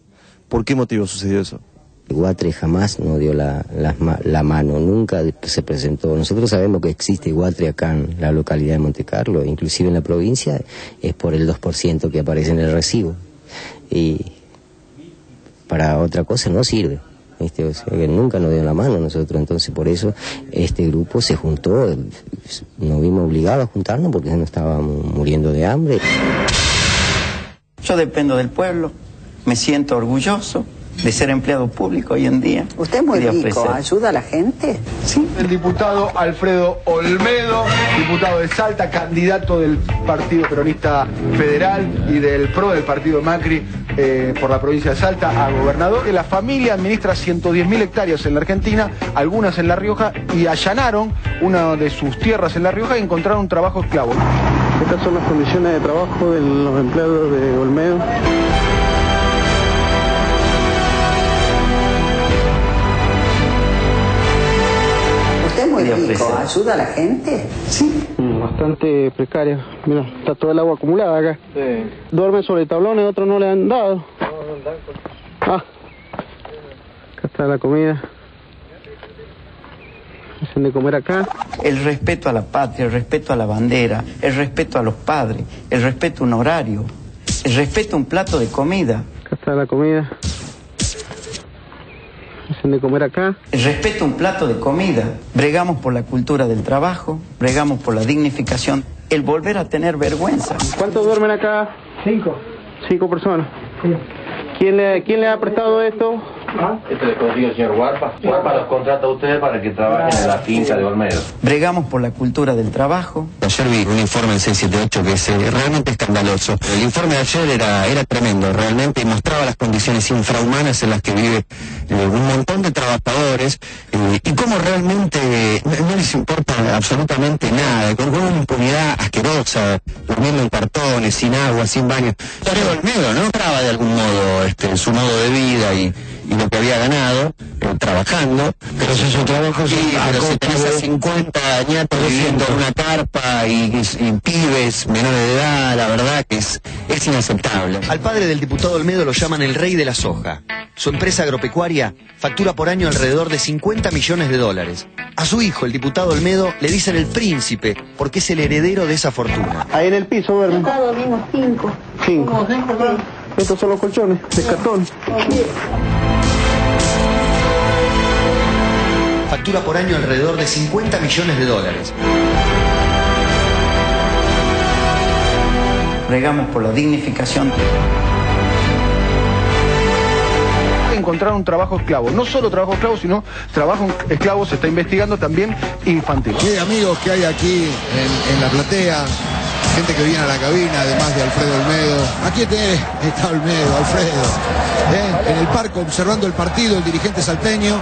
Speaker 4: ¿Por qué motivo sucedió eso?
Speaker 5: UATRE jamás nos dio la mano, nunca se presentó. Nosotros sabemos que existe UATRE acá en la localidad de Montecarlo, inclusive en la provincia, es por el 2% que aparece en el recibo. Y para otra cosa no sirve. O sea, que nunca nos dio la mano a nosotros, entonces por eso este grupo se juntó, nos vimos obligados a juntarnos porque nos estábamos muriendo de hambre.
Speaker 14: Yo dependo del pueblo, me siento orgulloso de ser empleado público hoy en día.
Speaker 15: Usted es muy rico, ¿ayuda a la gente?
Speaker 14: Sí.
Speaker 22: El diputado Alfredo Olmedo, diputado de Salta, candidato del Partido Peronista Federal y del PRO, del Partido Macri, por la provincia de Salta, a gobernador. La familia administra 110.000 hectáreas en la Argentina, algunas en La Rioja, y allanaron una de sus tierras en La Rioja y encontraron un trabajo esclavo.
Speaker 8: Estas son las condiciones de trabajo de los empleados de Olmedo.
Speaker 15: ¿Usted es muy rico? ¿Ayuda a la gente?
Speaker 14: Sí.
Speaker 8: Bastante precario. Mira, está todo el agua acumulada acá. Sí. Duerme sobre tablones, otros no le han dado. Acá está la comida. Hacen de comer acá.
Speaker 14: El respeto a la patria, el respeto a la bandera, el respeto a los padres, el respeto a un horario, el respeto a un plato de comida.
Speaker 8: Acá está la comida. Hacen de comer acá.
Speaker 14: El respeto a un plato de comida. Bregamos por la cultura del trabajo, bregamos por la dignificación, el volver a tener vergüenza.
Speaker 8: ¿Cuántos duermen acá? 5 personas. Sí. ¿Quién le ha prestado esto?
Speaker 2: Esto le consigue el señor Huarpa. Huarpa los contrata a ustedes para que trabajen en la finca de Olmedo.
Speaker 14: Bregamos por la cultura del trabajo.
Speaker 17: Ayer vi un informe del 678 que es realmente escandaloso. El informe de ayer era tremendo, realmente, y mostraba las condiciones infrahumanas en las que vive un montón de trabajadores y cómo realmente no les importa absolutamente nada, con una impunidad asquerosa, durmiendo en cartones, sin agua, sin baño. Pero Olmedo no traba de algún modo su modo de vida y lo que había ganado trabajando, pero esos trabajos pero si tenés a 50 ñatos viviendo en una carpa y pibes menores de edad, la verdad que es inaceptable.
Speaker 18: Al padre del diputado Olmedo lo llaman el rey de la soja. Su empresa agropecuaria factura por año alrededor de 50 millones de dólares. A su hijo, el diputado Olmedo, le dicen el príncipe porque es el heredero de esa fortuna.
Speaker 22: Ahí en el piso duermen.
Speaker 15: Acá dormimos 5.
Speaker 22: 5. Estos son los colchones de cartón.
Speaker 18: Factura por año alrededor de 50 millones de dólares.
Speaker 14: Bregamos por la dignificación.
Speaker 22: Encontrar un trabajo esclavo, no solo trabajo esclavo, sino trabajo esclavo se está investigando también infantil.
Speaker 21: ¿Qué amigos que hay aquí en la platea? Gente que viene a la cabina, además de Alfredo Olmedo. Aquí está Olmedo, Alfredo. En el parque observando el partido, el dirigente salteño,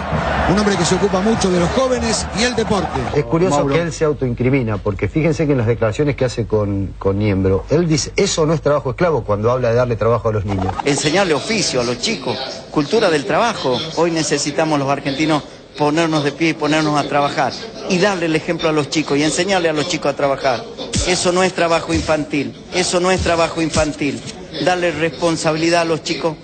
Speaker 21: un hombre que se ocupa mucho de los jóvenes y el deporte.
Speaker 24: Es curioso
Speaker 22: Mauro,
Speaker 24: que él se autoincrimina, porque fíjense que en las declaraciones que hace con Niembro, él dice, eso no es trabajo esclavo cuando habla de darle trabajo a los niños.
Speaker 14: Enseñarle oficio a los chicos, cultura del trabajo. Hoy necesitamos los argentinos ponernos de pie y ponernos a trabajar y darle el ejemplo a los chicos y enseñarle a los chicos a trabajar. Eso no es trabajo infantil, eso no es trabajo infantil. Darle responsabilidad a los chicos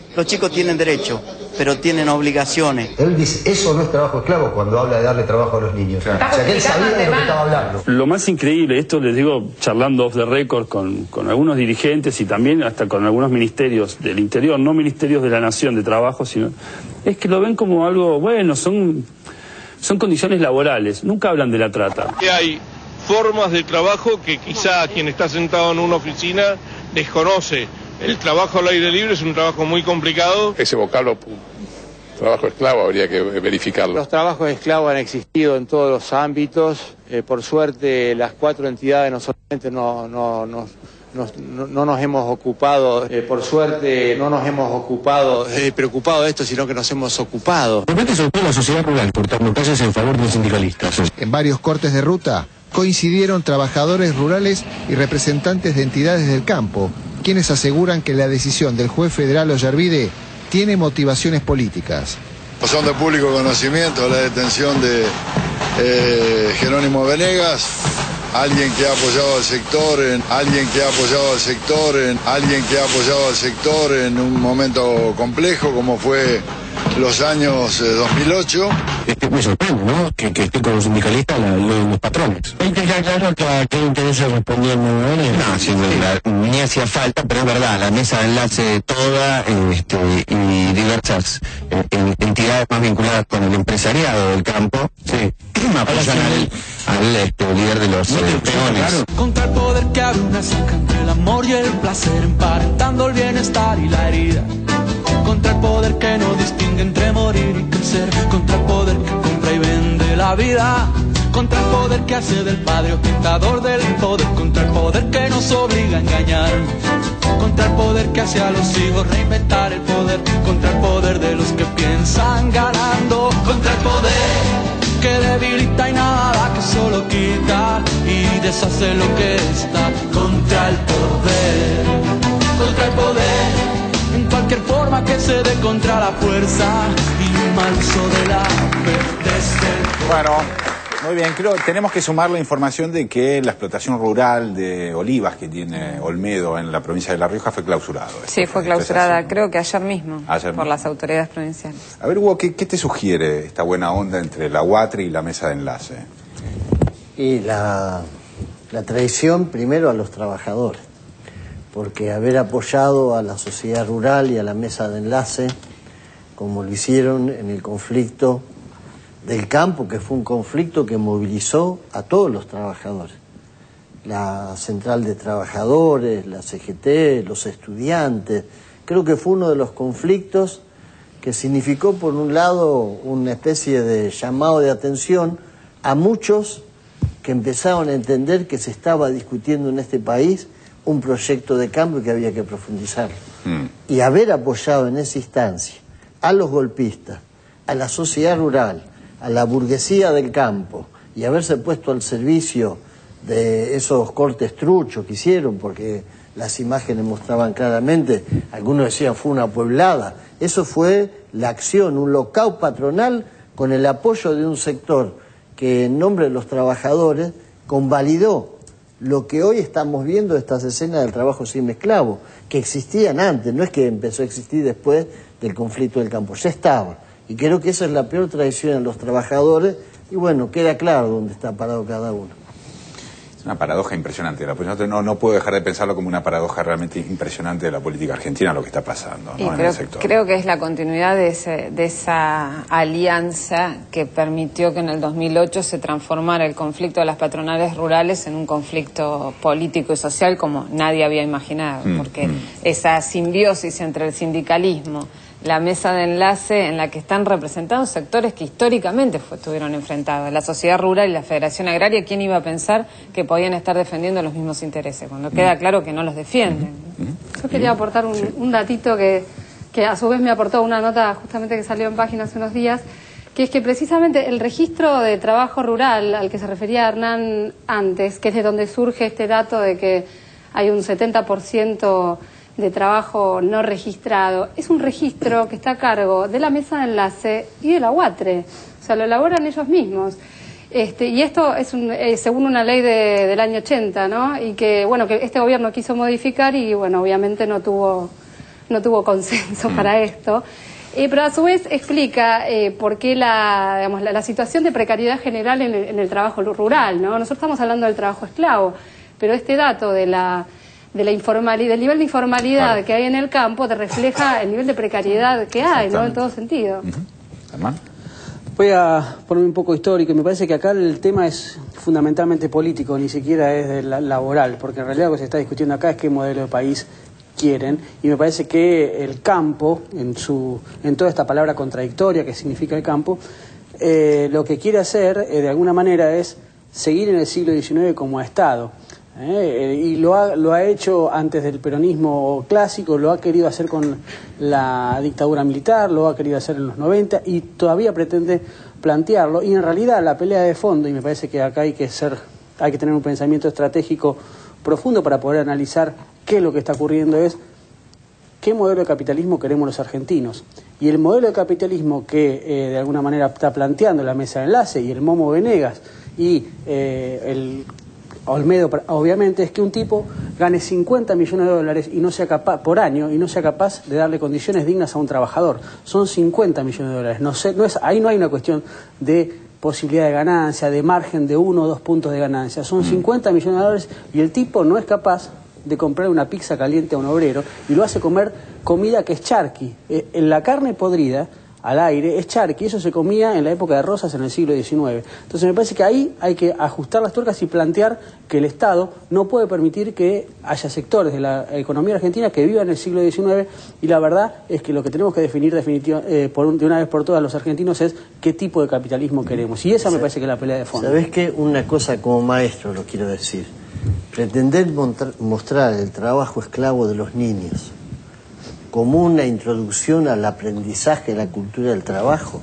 Speaker 14: tienen derecho, pero tienen obligaciones.
Speaker 24: Él dice, eso no es trabajo esclavo cuando habla de darle trabajo a los niños. O sea, que él sabía de lo que estaba hablando.
Speaker 6: Lo más increíble, esto les digo charlando off the record con algunos dirigentes y también hasta con algunos ministerios del interior, no ministerios de la nación de trabajo, sino es que lo ven como algo, bueno, son condiciones laborales, nunca hablan de la trata.
Speaker 26: Hay formas de trabajo que quizá quien está sentado en una oficina desconoce. El trabajo al aire libre es un trabajo muy complicado.
Speaker 27: Ese vocablo, trabajo esclavo, habría que verificarlo.
Speaker 28: Los trabajos esclavos han existido en todos los ámbitos. Por suerte, las 4 entidades no solamente no nos hemos ocupado, preocupado de esto, sino que nos hemos ocupado.
Speaker 17: De repente sorprendió la sociedad rural cortando calles en favor de los sindicalistas.
Speaker 21: En varios cortes de ruta coincidieron trabajadores rurales y representantes de entidades del campo, quienes aseguran que la decisión del juez federal Ollarvide tiene motivaciones políticas.
Speaker 29: Son de público conocimiento la detención de Jerónimo Venegas, alguien que ha apoyado al sector en un momento complejo como fue los años 2008.
Speaker 17: Me sorprende, ¿no? Que esté con los sindicalistas los patrones. Hay que dejar claro que a qué interesa respondiendo. No, ni hacía falta, pero es verdad, la mesa de enlace toda y diversas entidades más vinculadas con el empresariado del campo, sí, apoyan al líder de los peones.
Speaker 30: Contra el poder que abre una zanja entre el amor y el placer, emparentando el bienestar y la herida. Contra el poder que no distingue entre morir y crecer, contra el poder que compra y vende la vida, contra el poder que hace del padre ostentador del poder, contra el poder que nos obliga a engañarnos, contra el poder que hace a los hijos reinventar el poder, contra el poder de los que piensan ganando, contra el poder que debilita y nada, que solo quita y deshace lo que está, contra el poder, contra el poder. En cualquier forma que se dé contra la fuerza y un mal uso de la fe desde el poder.
Speaker 16: Bueno, muy bien, creo que tenemos que sumar la información de que la explotación rural de olivas que tiene Olmedo en la provincia de La Rioja fue clausurado.
Speaker 13: Sí, fue clausurada, creo que ayer mismo, por las autoridades provinciales.
Speaker 16: A ver, Hugo, ¿qué te sugiere esta buena onda entre la UATRE y la mesa de enlace?
Speaker 11: Y la traición primero a los trabajadores, porque haber apoyado a la sociedad rural y a la mesa de enlace, como lo hicieron en el conflicto del campo, que fue un conflicto que movilizó a todos los trabajadores, la central de trabajadores, la CGT, los estudiantes, creo que fue uno de los conflictos que significó, por un lado, una especie de llamado de atención a muchos que empezaron a entender que se estaba discutiendo en este país un proyecto de cambio que había que profundizar. Y haber apoyado en esa instancia a los golpistas, a la sociedad rural, a la burguesía del campo, y haberse puesto al servicio de esos cortes truchos que hicieron, porque las imágenes mostraban claramente, algunos decían fue una pueblada, eso fue la acción, un lockout patronal con el apoyo de un sector que en nombre de los trabajadores convalidó lo que hoy estamos viendo, estas escenas del trabajo sin esclavo, que existían antes, no es que empezó a existir después del conflicto del campo, ya estaba. Y creo que esa es la peor traición a los trabajadores, y bueno, queda claro dónde está parado cada uno.
Speaker 16: Es una paradoja impresionante. No puedo dejar de pensarlo como una paradoja realmente impresionante de la política argentina, lo que está pasando, ¿no? En el sector.
Speaker 13: Creo que es la continuidad de esa alianza que permitió que en el 2008 se transformara el conflicto de las patronales rurales en un conflicto político y social como nadie había imaginado, porque esa simbiosis entre el sindicalismo, la mesa de enlace en la que están representados sectores que históricamente estuvieron enfrentados, la sociedad rural y la Federación Agraria, ¿quién iba a pensar que podían estar defendiendo los mismos intereses? Cuando queda claro que no los defienden.
Speaker 1: Yo quería aportar un datito que a su vez me aportó una nota justamente que salió en Página hace unos días, que es que precisamente el registro de trabajo rural al que se refería Hernán antes, que es de donde surge este dato de que hay un 70% de trabajo no registrado, es un registro que está a cargo de la mesa de enlace y de la UATRE, o sea, lo elaboran ellos mismos. Y esto es según una ley del año 80, ¿no? Y que, bueno, que este gobierno quiso modificar y, bueno, obviamente no tuvo consenso para esto. Pero a su vez explica por qué la situación de precariedad general en el trabajo rural, ¿no? Nosotros estamos hablando del trabajo esclavo, pero este dato de la informalidad, del nivel de informalidad que hay en el campo te refleja el nivel de precariedad que hay, ¿no? En todo sentido.
Speaker 8: Voy a ponerme un poco histórico, y me parece que acá el tema es fundamentalmente político, ni siquiera es laboral, porque en realidad lo que se está discutiendo acá es qué modelo de país quieren, y me parece que el campo, en toda esta palabra contradictoria que significa el campo, lo que quiere hacer de alguna manera es seguir en el siglo XIX como ha estado. Y lo ha hecho antes del peronismo clásico, lo ha querido hacer con la dictadura militar, lo ha querido hacer en los 90 y todavía pretende plantearlo. Y en realidad la pelea de fondo, y me parece que acá hay que tener un pensamiento estratégico profundo para poder analizar qué es lo que está ocurriendo, es qué modelo de capitalismo queremos los argentinos. Y el modelo de capitalismo que de alguna manera está planteando la mesa de enlace y el Momo Venegas y el Olmedo, obviamente, es que un tipo gane 50 millones de dólares y no sea capaz, por año, y no sea capaz de darle condiciones dignas a un trabajador. Son 50 millones de dólares. Ahí no hay una cuestión de posibilidad de ganancia, de margen de 1 o 2 puntos de ganancia. Son 50 millones de dólares y el tipo no es capaz de comprar una pizza caliente a un obrero y lo hace comer comida que es charqui. La carne podrida al aire es charqui, eso se comía en la época de Rosas en el siglo XIX. Entonces me parece que ahí hay que ajustar las tuercas y plantear que el Estado no puede permitir que haya sectores de la economía argentina que vivan en el siglo XIX, y la verdad es que lo que tenemos que definir de una vez por todas los argentinos es qué tipo de capitalismo queremos, y esa me parece que es la pelea de fondo.
Speaker 11: ¿Sabés qué? Una cosa como maestro lo quiero decir. Pretender mostrar el trabajo esclavo de los niños como una introducción al aprendizaje de la cultura del trabajo,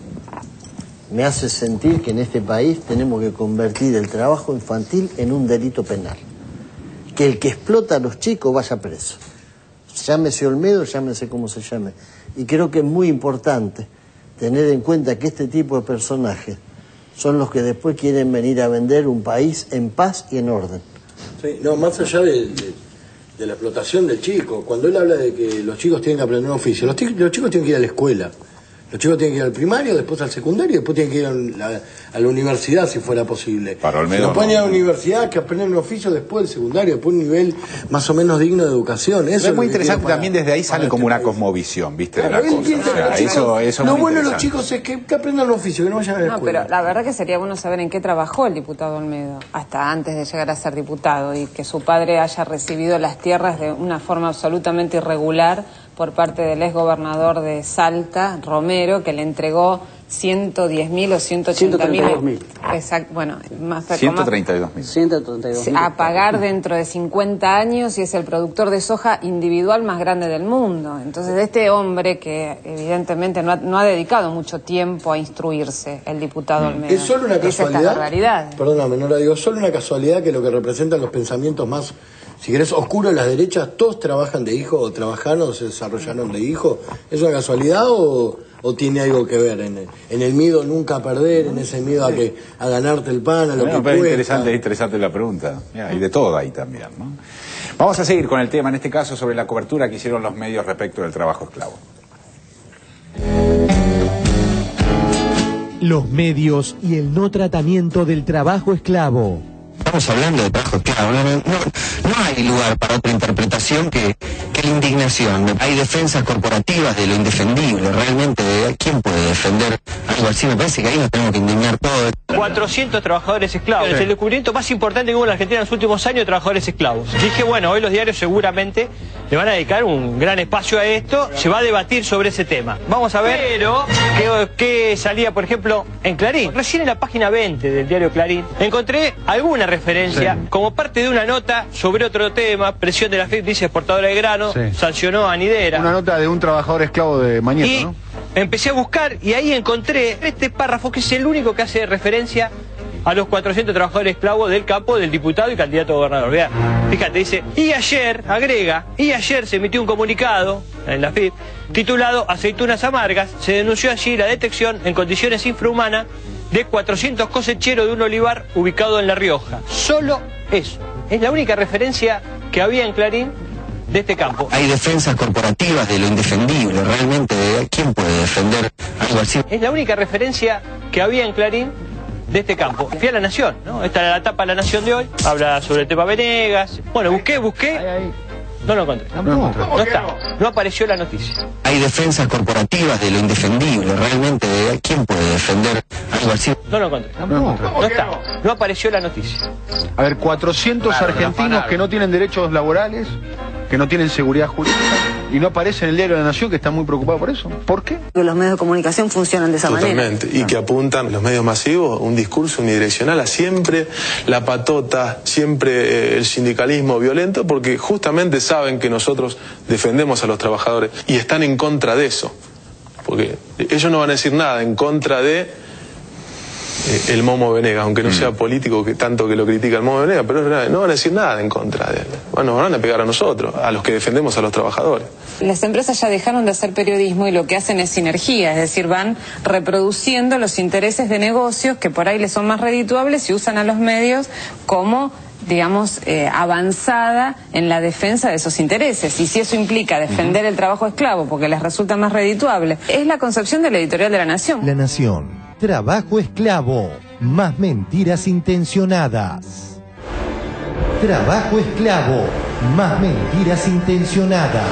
Speaker 11: me hace sentir que en este país tenemos que convertir el trabajo infantil en un delito penal. Que el que explota a los chicos vaya preso. Llámese Olmedo, llámese como se llame. Y creo que es muy importante tener en cuenta que este tipo de personajes son los que después quieren venir a vender un país en paz y en orden.
Speaker 3: Sí, no, más allá de la explotación del chico, cuando él habla de que los chicos tienen que aprender un oficio, los chicos tienen que ir a la escuela, los chicos tienen que ir al primario, después al secundario, y después tienen que ir a la universidad si fuera posible.
Speaker 16: Para Olmedo,
Speaker 3: si los pueden ir a la universidad, que aprenden un oficio después del secundario, después un nivel más o menos digno de educación. Eso
Speaker 16: es muy interesante, también desde ahí sale como una cosmovisión, ¿viste? Claro, de la cosa. O sea, eso
Speaker 3: lo bueno de los chicos es que aprendan un oficio, que no vayan a la escuela.
Speaker 13: Pero la verdad que sería bueno saber en qué trabajó el diputado Olmedo, hasta antes de llegar a ser diputado, y que su padre haya recibido las tierras de una forma absolutamente irregular, por parte del exgobernador de Salta, Romero, que le entregó 110.000 o 180.000. Exacto, bueno, más
Speaker 16: 132.000.
Speaker 13: A pagar dentro de 50 años y es el productor de soja individual más grande del mundo. Entonces, este hombre que evidentemente no ha dedicado mucho tiempo a instruirse, el diputado Olmedo.
Speaker 3: ¿Es solo una
Speaker 13: dice
Speaker 3: casualidad?
Speaker 13: estas barbaridades.
Speaker 3: Perdóname, no la digo. ¿Solo una casualidad que lo que representan los pensamientos más, si querés, oscuros de las derechas, todos trabajan de hijo o trabajaron o se desarrollaron de hijo? ¿Es una casualidad o tiene algo que ver en el miedo nunca a perder, en ese miedo a ganarte el pan, a lo que cuesta?
Speaker 16: Interesante la pregunta. Mira, y de todo ahí también, ¿no? Vamos a seguir con el tema, en este caso, sobre la cobertura que hicieron los medios respecto del trabajo esclavo.
Speaker 4: Los medios y el no tratamiento del trabajo esclavo.
Speaker 17: Estamos hablando de trabajo esclavo, no hay lugar para otra interpretación que la indignación. Hay defensas corporativas de lo indefendible, realmente, ¿quién puede defender algo así? Me parece que ahí nos tenemos que indignar todos.
Speaker 5: 400 trabajadores esclavos. Es el descubrimiento más importante que hubo en la Argentina en los últimos años de trabajadores esclavos. Dije, bueno, hoy los diarios seguramente le van a dedicar un gran espacio a esto, se va a debatir sobre ese tema. Vamos a ver, pero, ¿qué salía, por ejemplo, en Clarín? Recién en la página 20 del diario Clarín encontré alguna referencia como parte de una nota sobre otro tema, presión de la FIP, dice exportadora de grano, sancionó a Nidera.
Speaker 22: Una nota de un trabajador esclavo de Mañeto, ¿no?
Speaker 5: Empecé a buscar y ahí encontré este párrafo que es el único que hace referencia a los 400 trabajadores esclavos del campo del diputado y candidato a gobernador. Vea, fíjate, dice, y ayer se emitió un comunicado en la FIP titulado Aceitunas amargas. Se denunció allí la detección en condiciones infrahumanas de 400 cosecheros de un olivar ubicado en La Rioja. Solo eso. Es la única referencia que había en Clarín de este campo.
Speaker 17: Hay defensas corporativas de lo indefendible, realmente, ¿quién puede defender algo así?
Speaker 5: Es la única referencia que había en Clarín de este campo. Fui a La Nación, ¿no? Esta era la tapa de La Nación de hoy. Habla sobre el tema Venegas. Bueno, busqué. No lo encontré. No está. No apareció la noticia.
Speaker 17: Hay defensas corporativas de lo indefendible, realmente, ¿quién puede defender algo así?
Speaker 5: No lo encontré. No está. No apareció la noticia.
Speaker 22: A ver, 400 argentinos que no tienen derechos laborales, que no tienen seguridad jurídica y no aparece en el diario de la Nación, que está muy preocupado por eso. ¿Por qué?
Speaker 15: Que los medios de comunicación funcionan de esa manera.
Speaker 7: Totalmente. Y que apuntan los medios masivos un discurso unidireccional a siempre la patota, siempre el sindicalismo violento, porque justamente saben que nosotros defendemos a los trabajadores y están en contra de eso. Porque ellos no van a decir nada en contra de el Momo Venegas, aunque no sea político que tanto que lo critica el Momo Venegas, pero no van a decir nada en contra de él. Bueno, nos van a pegar a nosotros, a los que defendemos a los trabajadores.
Speaker 13: Las empresas ya dejaron de hacer periodismo y lo que hacen es sinergia, es decir, van reproduciendo los intereses de negocios que por ahí les son más redituables y usan a los medios como, digamos, avanzada en la defensa de esos intereses. Y si eso implica defender el trabajo esclavo porque les resulta más redituable, es la concepción de la editorial de La Nación.
Speaker 4: La Nación. Trabajo esclavo. Más mentiras intencionadas. Trabajo esclavo. Más mentiras intencionadas.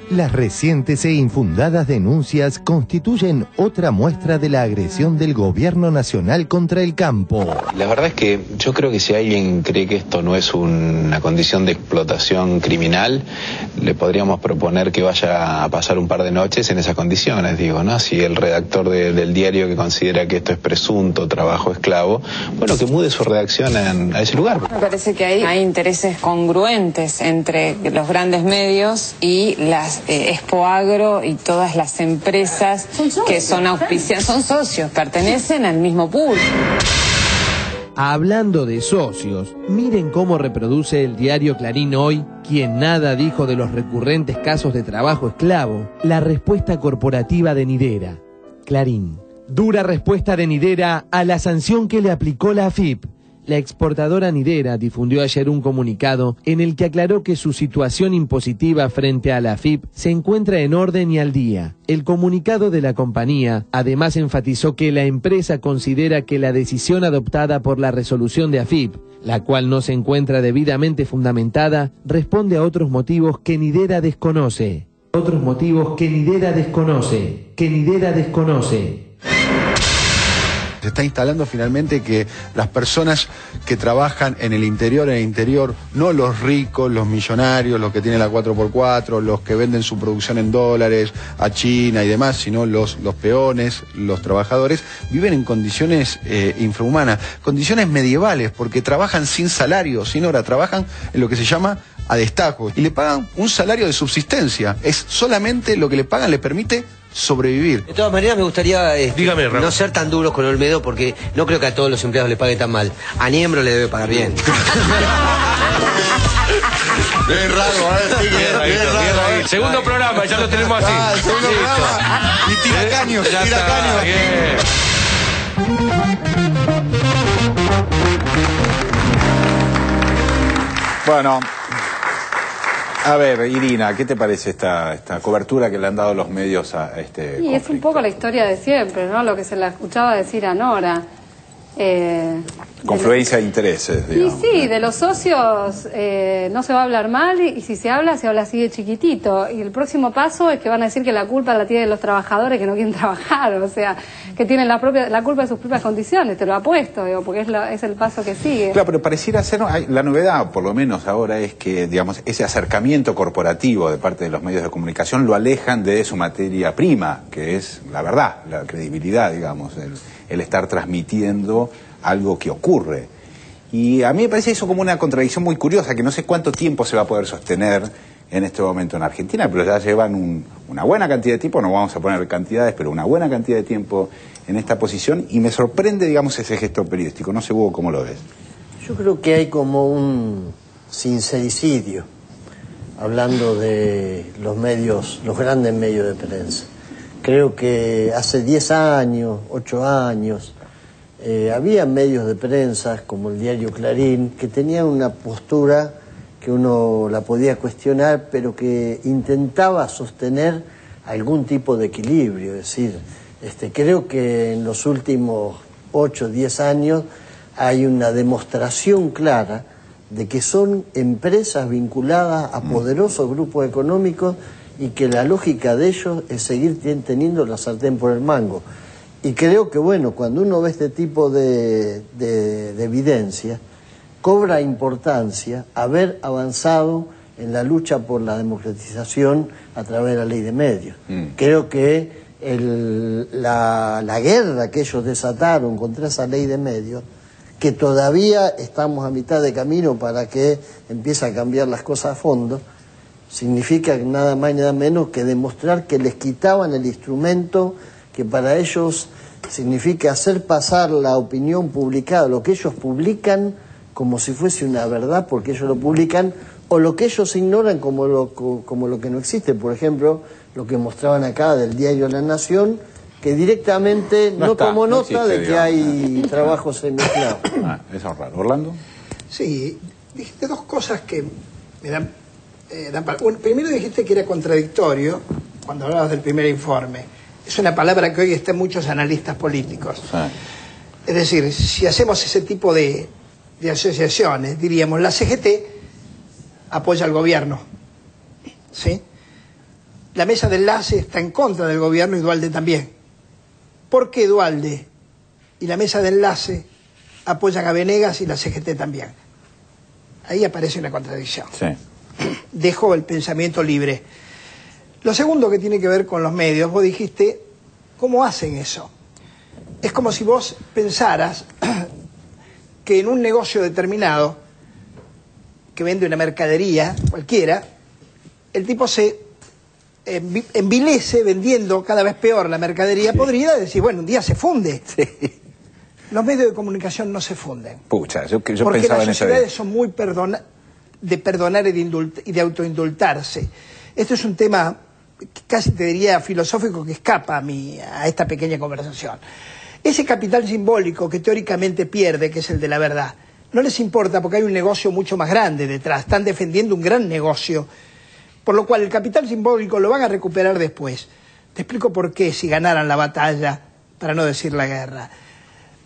Speaker 4: Las recientes e infundadas denuncias constituyen otra muestra de la agresión del gobierno nacional contra el campo.
Speaker 9: La verdad es que yo creo que si alguien cree que esto no es una condición de explotación criminal, le podríamos proponer que vaya a pasar un par de noches en esas condiciones, digo, ¿no? Si el redactor del diario que considera que esto es presunto trabajo esclavo, bueno, que mude su redacción a ese lugar.
Speaker 13: Me parece que hay intereses congruentes entre los grandes medios y las Expoagro y todas las empresas que son auspiciadas, son socios, pertenecen al mismo pool.
Speaker 4: Hablando de socios, miren cómo reproduce el diario Clarín hoy, quien nada dijo de los recurrentes casos de trabajo esclavo, la respuesta corporativa de Nidera. Clarín. Dura respuesta de Nidera a la sanción que le aplicó la AFIP. La exportadora Nidera difundió ayer un comunicado en el que aclaró que su situación impositiva frente a la AFIP se encuentra en orden y al día. El comunicado de la compañía además enfatizó que la empresa considera que la decisión adoptada por la resolución de AFIP, la cual no se encuentra debidamente fundamentada, responde a otros motivos que Nidera desconoce. Otros motivos que Nidera desconoce.
Speaker 22: Se está instalando finalmente que las personas que trabajan en el interior, no los ricos, los millonarios, los que tienen la 4x4, los que venden su producción en dólares a China y demás, sino los peones, los trabajadores, viven en condiciones infrahumanas, condiciones medievales, porque trabajan sin salario, sin hora, trabajan en lo que se llama a destajo y le pagan un salario de subsistencia. Es solamente lo que le pagan le permite sobrevivir.
Speaker 2: De todas maneras me gustaría no ser tan duros con Olmedo, porque no creo que a todos los empleados le pague tan mal. A Niembro le debe pagar bien.
Speaker 22: Bien raro,
Speaker 5: bien raro. Segundo programa, ya lo tenemos así.
Speaker 22: Segundo programa. Y tiracaños, tiracaños.
Speaker 16: Bueno, a ver, Irina, ¿qué te parece esta cobertura que le han dado los medios a este conflicto?
Speaker 1: Es un poco la historia de siempre, ¿no? Lo que se la escuchaba decir a Nora.
Speaker 16: Confluencia de intereses, digamos.
Speaker 1: Sí, de los socios no se va a hablar mal y si se habla así de chiquitito. Y el próximo paso es que van a decir que la culpa la tienen los trabajadores que no quieren trabajar, o sea, que tienen la culpa de sus propias condiciones, te lo apuesto, digo, porque es el paso que sigue.
Speaker 16: Claro, pero pareciera ser, la novedad, por lo menos ahora, es que, digamos, ese acercamiento corporativo de parte de los medios de comunicación lo alejan de su materia prima, que es la verdad, la credibilidad, digamos, el estar transmitiendo algo que ocurre. Y a mí me parece eso como una contradicción muy curiosa, que no sé cuánto tiempo se va a poder sostener en este momento en Argentina, pero ya llevan una buena cantidad de tiempo, no vamos a poner cantidades, pero una buena cantidad de tiempo en esta posición, y me sorprende, digamos, ese gesto periodístico. No sé, Hugo, ¿cómo lo ves?
Speaker 11: Yo creo que hay como un sincericidio, hablando de los medios, los grandes medios de prensa. Creo que hace 10 años, 8 años, había medios de prensa, como el diario Clarín, que tenían una postura que uno la podía cuestionar, pero que intentaba sostener algún tipo de equilibrio. Es decir, creo que en los últimos 8 o 10 años hay una demostración clara de que son empresas vinculadas a poderosos grupos económicos y que la lógica de ellos es seguir teniendo la sartén por el mango. Y creo que, bueno, cuando uno ve este tipo de evidencia, cobra importancia haber avanzado en la lucha por la democratización a través de la ley de medios. Creo que la guerra que ellos desataron contra esa ley de medios, que todavía estamos a mitad de camino para que empiece a cambiar las cosas a fondo, significa nada más y nada menos que demostrar que les quitaban el instrumento que para ellos significa hacer pasar la opinión publicada, lo que ellos publican, como si fuese una verdad porque ellos lo publican, o lo que ellos ignoran como lo que no existe. Por ejemplo, lo que mostraban acá del diario La Nación, que directamente no tomó nota de que hay trabajos semiesclavos.
Speaker 16: Eso es raro. ¿Orlando?
Speaker 10: Sí, dijiste dos cosas que me dan bueno, primero dijiste que era contradictorio cuando hablabas del primer informe. Es una palabra que hoy está en muchos analistas políticos. Es decir, si hacemos ese tipo de asociaciones, diríamos, la CGT apoya al gobierno, ¿sí? La mesa de enlace está en contra del gobierno y Duhalde también. ¿Por qué Duhalde y la mesa de enlace apoyan a Venegas y la CGT también? Ahí aparece una contradicción.
Speaker 16: Sí.
Speaker 10: Dejo el pensamiento libre. Lo segundo que tiene que ver con los medios, vos dijiste, ¿cómo hacen eso? Es como si vos pensaras que en un negocio determinado, que vende una mercadería cualquiera, el tipo se envilece vendiendo cada vez peor la mercadería podrida, decir, bueno, un día se funde. Sí. Los medios de comunicación no se funden.
Speaker 16: Pucha, yo
Speaker 10: porque
Speaker 16: pensaba
Speaker 10: las sociedades son muy de perdonar y de autoindultarse. Esto es un tema casi te diría filosófico que escapa a esta pequeña conversación. Ese capital simbólico que teóricamente pierde, que es el de la verdad, no les importa porque hay un negocio mucho más grande detrás, están defendiendo un gran negocio, por lo cual el capital simbólico lo van a recuperar después. Te explico por qué, si ganaran la batalla, para no decir la guerra.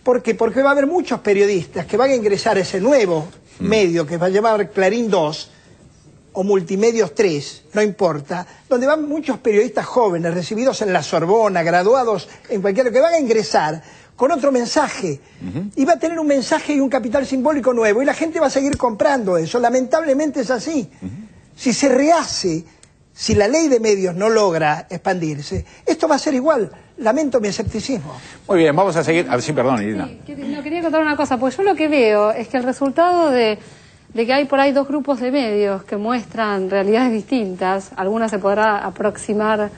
Speaker 10: ¿Por qué? Porque va a haber muchos periodistas que van a ingresar a ese nuevo medio que va a llamar Clarín 2 o Multimedios 3, no importa, donde van muchos periodistas jóvenes recibidos en la Sorbona, graduados en cualquier, que van a ingresar con otro mensaje. Y va a tener un mensaje y un capital simbólico nuevo. Y la gente va a seguir comprando eso. Lamentablemente es así. Si se rehace, si la ley de medios no logra expandirse, esto va a ser igual. Lamento mi escepticismo.
Speaker 16: Muy bien, vamos a seguir. Sí, perdón, Irina.
Speaker 1: No, quería contar una cosa, porque yo lo que veo es que el resultado de que hay por ahí dos grupos de medios que muestran realidades distintas, algunas se podrá aproximar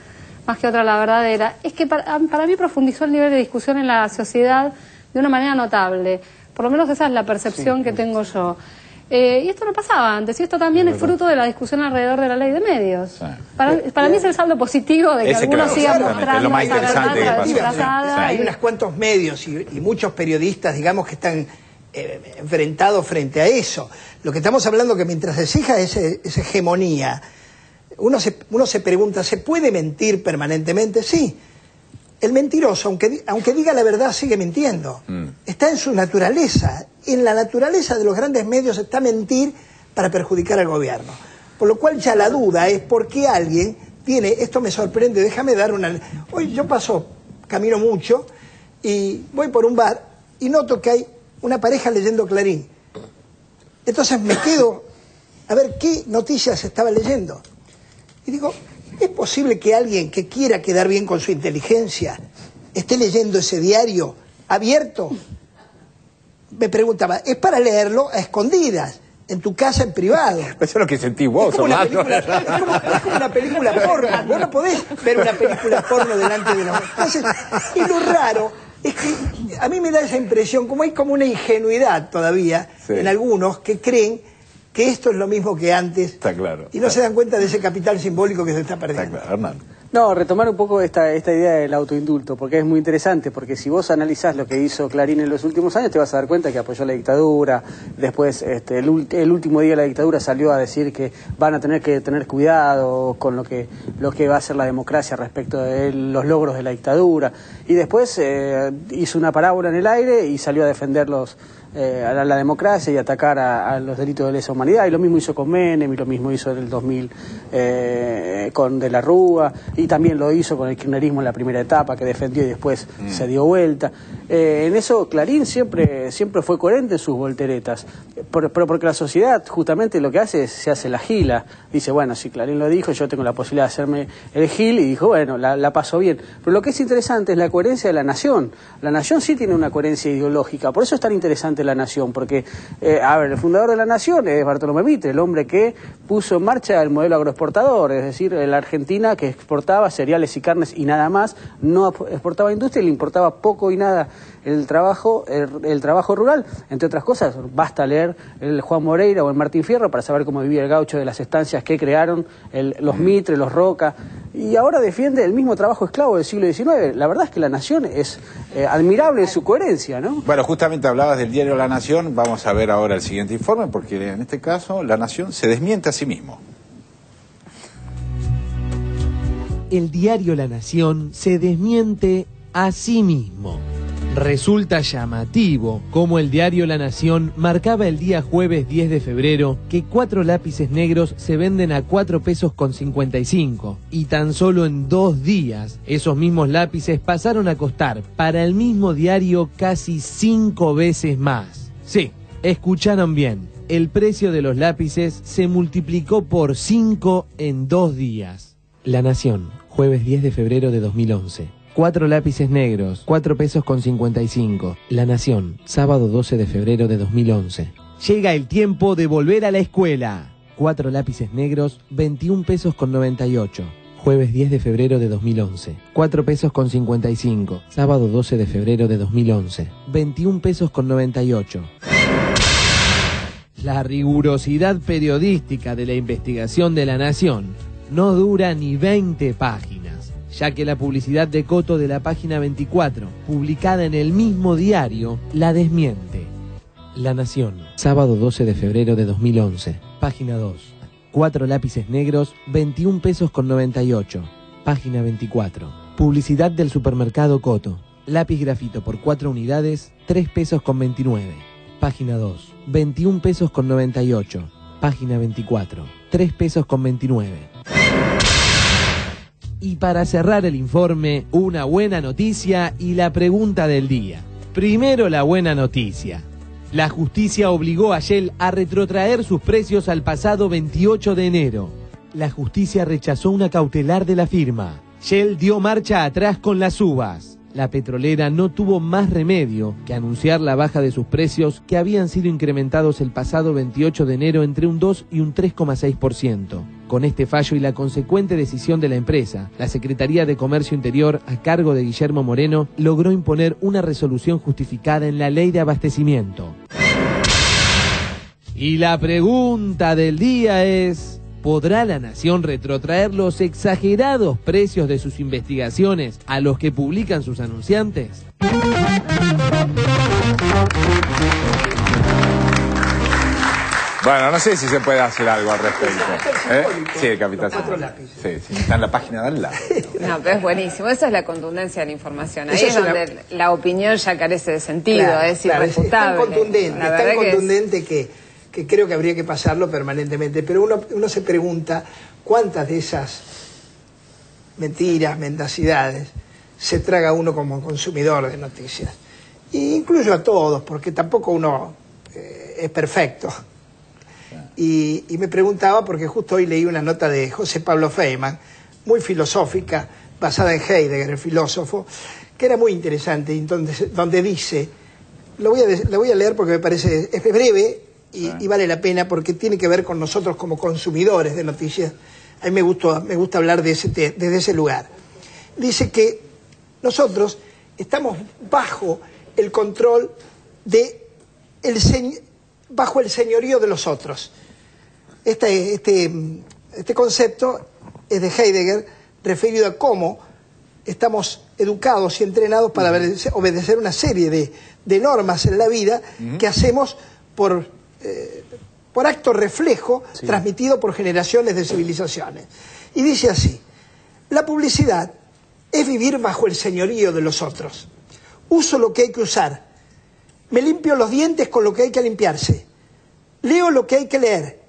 Speaker 1: más que otra a la verdadera, es que para mí profundizó el nivel de discusión en la sociedad de una manera notable. Por lo menos esa es la percepción que tengo yo. Y esto no pasaba antes, y esto también es fruto de la discusión alrededor de la ley de medios. Sí. Para mí es el saldo positivo de que algunos sigan mostrando.
Speaker 16: Es lo más interesante que
Speaker 10: pasa. Hay unos cuantos medios y muchos periodistas, digamos, que están enfrentados frente a eso. Lo que estamos hablando que mientras se exija esa hegemonía, uno se pregunta, ¿se puede mentir permanentemente? Sí. El mentiroso, aunque diga la verdad, sigue mintiendo. Está en su naturaleza. En la naturaleza de los grandes medios está mentir para perjudicar al gobierno. Por lo cual ya la duda es por qué alguien tiene... Esto me sorprende, déjame dar una... Hoy yo camino mucho y voy por un bar y noto que hay una pareja leyendo Clarín. Entonces me quedo a ver qué noticias estaba leyendo. Y digo, ¿es posible que alguien que quiera quedar bien con su inteligencia esté leyendo ese diario abierto? Me preguntaba, es para leerlo a escondidas, en tu casa, en privado.
Speaker 16: Eso es lo que sentís vos,
Speaker 10: es como una película porno. Vos no podés ver una película porno delante de nosotros. Entonces, y lo raro es que a mí me da esa impresión, como hay como una ingenuidad todavía en algunos que creen que esto es lo mismo que antes.
Speaker 16: Está claro.
Speaker 10: Y no se dan cuenta de ese capital simbólico que se está perdiendo.
Speaker 16: Está claro, Hernán.
Speaker 8: No, retomar un poco esta idea del autoindulto, porque es muy interesante, porque si vos analizás lo que hizo Clarín en los últimos años, te vas a dar cuenta que apoyó la dictadura, después el último día de la dictadura salió a decir que van a tener que tener cuidado con lo que va a hacer la democracia respecto de los logros de la dictadura, y después hizo una parábola en el aire y salió a defender a la democracia y atacar a los delitos de lesa humanidad, y lo mismo hizo con Menem, y lo mismo hizo en el 2000 con De la Rúa, y también lo hizo con el kirchnerismo en la primera etapa, que defendió y después se dio vuelta. En eso Clarín siempre fue coherente en sus volteretas, pero porque la sociedad justamente lo que hace es, se hace la gila, dice, bueno, si Clarín lo dijo, yo tengo la posibilidad de hacerme el gil, y dijo, bueno, la pasó bien. Pero lo que es interesante es la coherencia de la nación. La nación sí tiene una coherencia ideológica, por eso es tan interesante la nación, porque, el fundador de la nación es Bartolomé Mitre, el hombre que puso en marcha el modelo agroexportador, es decir, la Argentina que exportaba cereales y carnes y nada más, no exportaba industria y le importaba poco y nada el trabajo rural. Entre otras cosas, basta leer el Juan Moreira o el Martín Fierro para saber cómo vivía el gaucho de las estancias que crearon los Mitre, los Roca, y ahora defiende el mismo trabajo esclavo del siglo XIX. La verdad es que la nación es admirable en su coherencia, ¿no?
Speaker 16: Bueno, justamente hablabas del diario La Nación, vamos a ver ahora el siguiente informe, porque en este caso La Nación se desmiente a sí mismo.
Speaker 4: El diario La Nación se desmiente a sí mismo. Resulta llamativo cómo el diario La Nación marcaba el día jueves 10 de febrero que 4 lápices negros se venden a 4 pesos con 55 y tan solo en 2 días esos mismos lápices pasaron a costar para el mismo diario casi 5 veces más. Sí, escucharon bien, el precio de los lápices se multiplicó por 5 en 2 días. La Nación, jueves 10 de febrero de 2011. 4 lápices negros, 4 pesos con 55. La Nación, sábado 12 de febrero de 2011. Llega el tiempo de volver a la escuela. 4 lápices negros, 21 pesos con 98. Jueves 10 de febrero de 2011. 4 pesos con 55. Sábado 12 de febrero de 2011. 21 pesos con 98. La rigurosidad periodística de la investigación de La Nación no dura ni 20 páginas, ya que la publicidad de Coto de la página 24, publicada en el mismo diario, la desmiente. La Nación, sábado 12 de febrero de 2011, página 2. 4 lápices negros, 21 pesos con 98, página 24. Publicidad del supermercado Coto. Lápiz grafito por 4 unidades, 3 pesos con 29, página 2. 21 pesos con 98, página 24. 3 pesos con 29. Y para cerrar el informe, una buena noticia y la pregunta del día. Primero la buena noticia. La justicia obligó a Shell a retrotraer sus precios al pasado 28 de enero. La justicia rechazó una cautelar de la firma. Shell dio marcha atrás con las subas. La petrolera no tuvo más remedio que anunciar la baja de sus precios, que habían sido incrementados el pasado 28 de enero entre un 2 y un 3,6%. Con este fallo y la consecuente decisión de la empresa, la Secretaría de Comercio Interior, a cargo de Guillermo Moreno, logró imponer una resolución justificada en la Ley de Abastecimiento. Y la pregunta del día es: ¿podrá la Nación retrotraer los exagerados precios de sus investigaciones a los que publican sus anunciantes?
Speaker 16: Bueno, no sé si se puede hacer algo al respecto. Sí, el capital. Sí, está en la página de al lado.
Speaker 13: No, pero es buenísimo. Esa es la contundencia de la información. Ahí es donde la opinión ya carece de sentido,
Speaker 10: claro,
Speaker 13: es irrefutable.
Speaker 10: Es tan contundente que creo que habría que pasarlo permanentemente. Pero uno se pregunta cuántas de esas mentiras, mendacidades, se traga uno como consumidor de noticias. E incluyo a todos, porque tampoco uno es perfecto. Y me preguntaba, porque justo hoy leí una nota de José Pablo Feynman, muy filosófica, basada en Heidegger, el filósofo, que era muy interesante, entonces, donde dice, lo voy a leer porque me parece, es breve y vale la pena, porque tiene que ver con nosotros como consumidores de noticias. A mí me gusta hablar desde ese lugar. Dice que nosotros estamos bajo el control bajo el señorío de los otros. Este concepto es de Heidegger, referido a cómo estamos educados y entrenados para obedecer una serie de normas en la vida que hacemos por acto reflejo, transmitido por generaciones de civilizaciones. Y dice así: la publicidad es vivir bajo el señorío de los otros. Uso lo que hay que usar. Me limpio los dientes con lo que hay que limpiarse. Leo lo que hay que leer.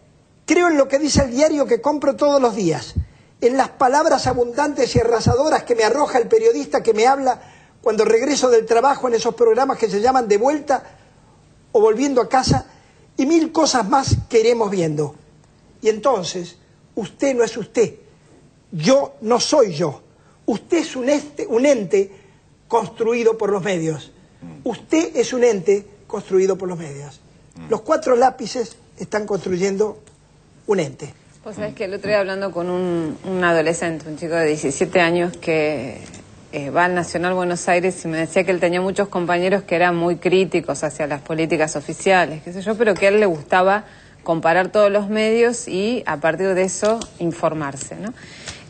Speaker 10: Creo en lo que dice el diario que compro todos los días. En las palabras abundantes y arrasadoras que me arroja el periodista que me habla cuando regreso del trabajo en esos programas que se llaman De Vuelta o Volviendo a Casa, y mil cosas más que iremos viendo. Y entonces, usted no es usted. Yo no soy yo. Usted es un ente construido por los medios. Usted es un ente construido por los medios. Los 4 lápices están construyendo un ente.
Speaker 13: Pues sabés que el otro día hablando con un adolescente, un chico de 17 años que va al Nacional Buenos Aires, y me decía que él tenía muchos compañeros que eran muy críticos hacia las políticas oficiales, qué sé yo, pero que a él le gustaba comparar todos los medios y a partir de eso informarse, ¿no?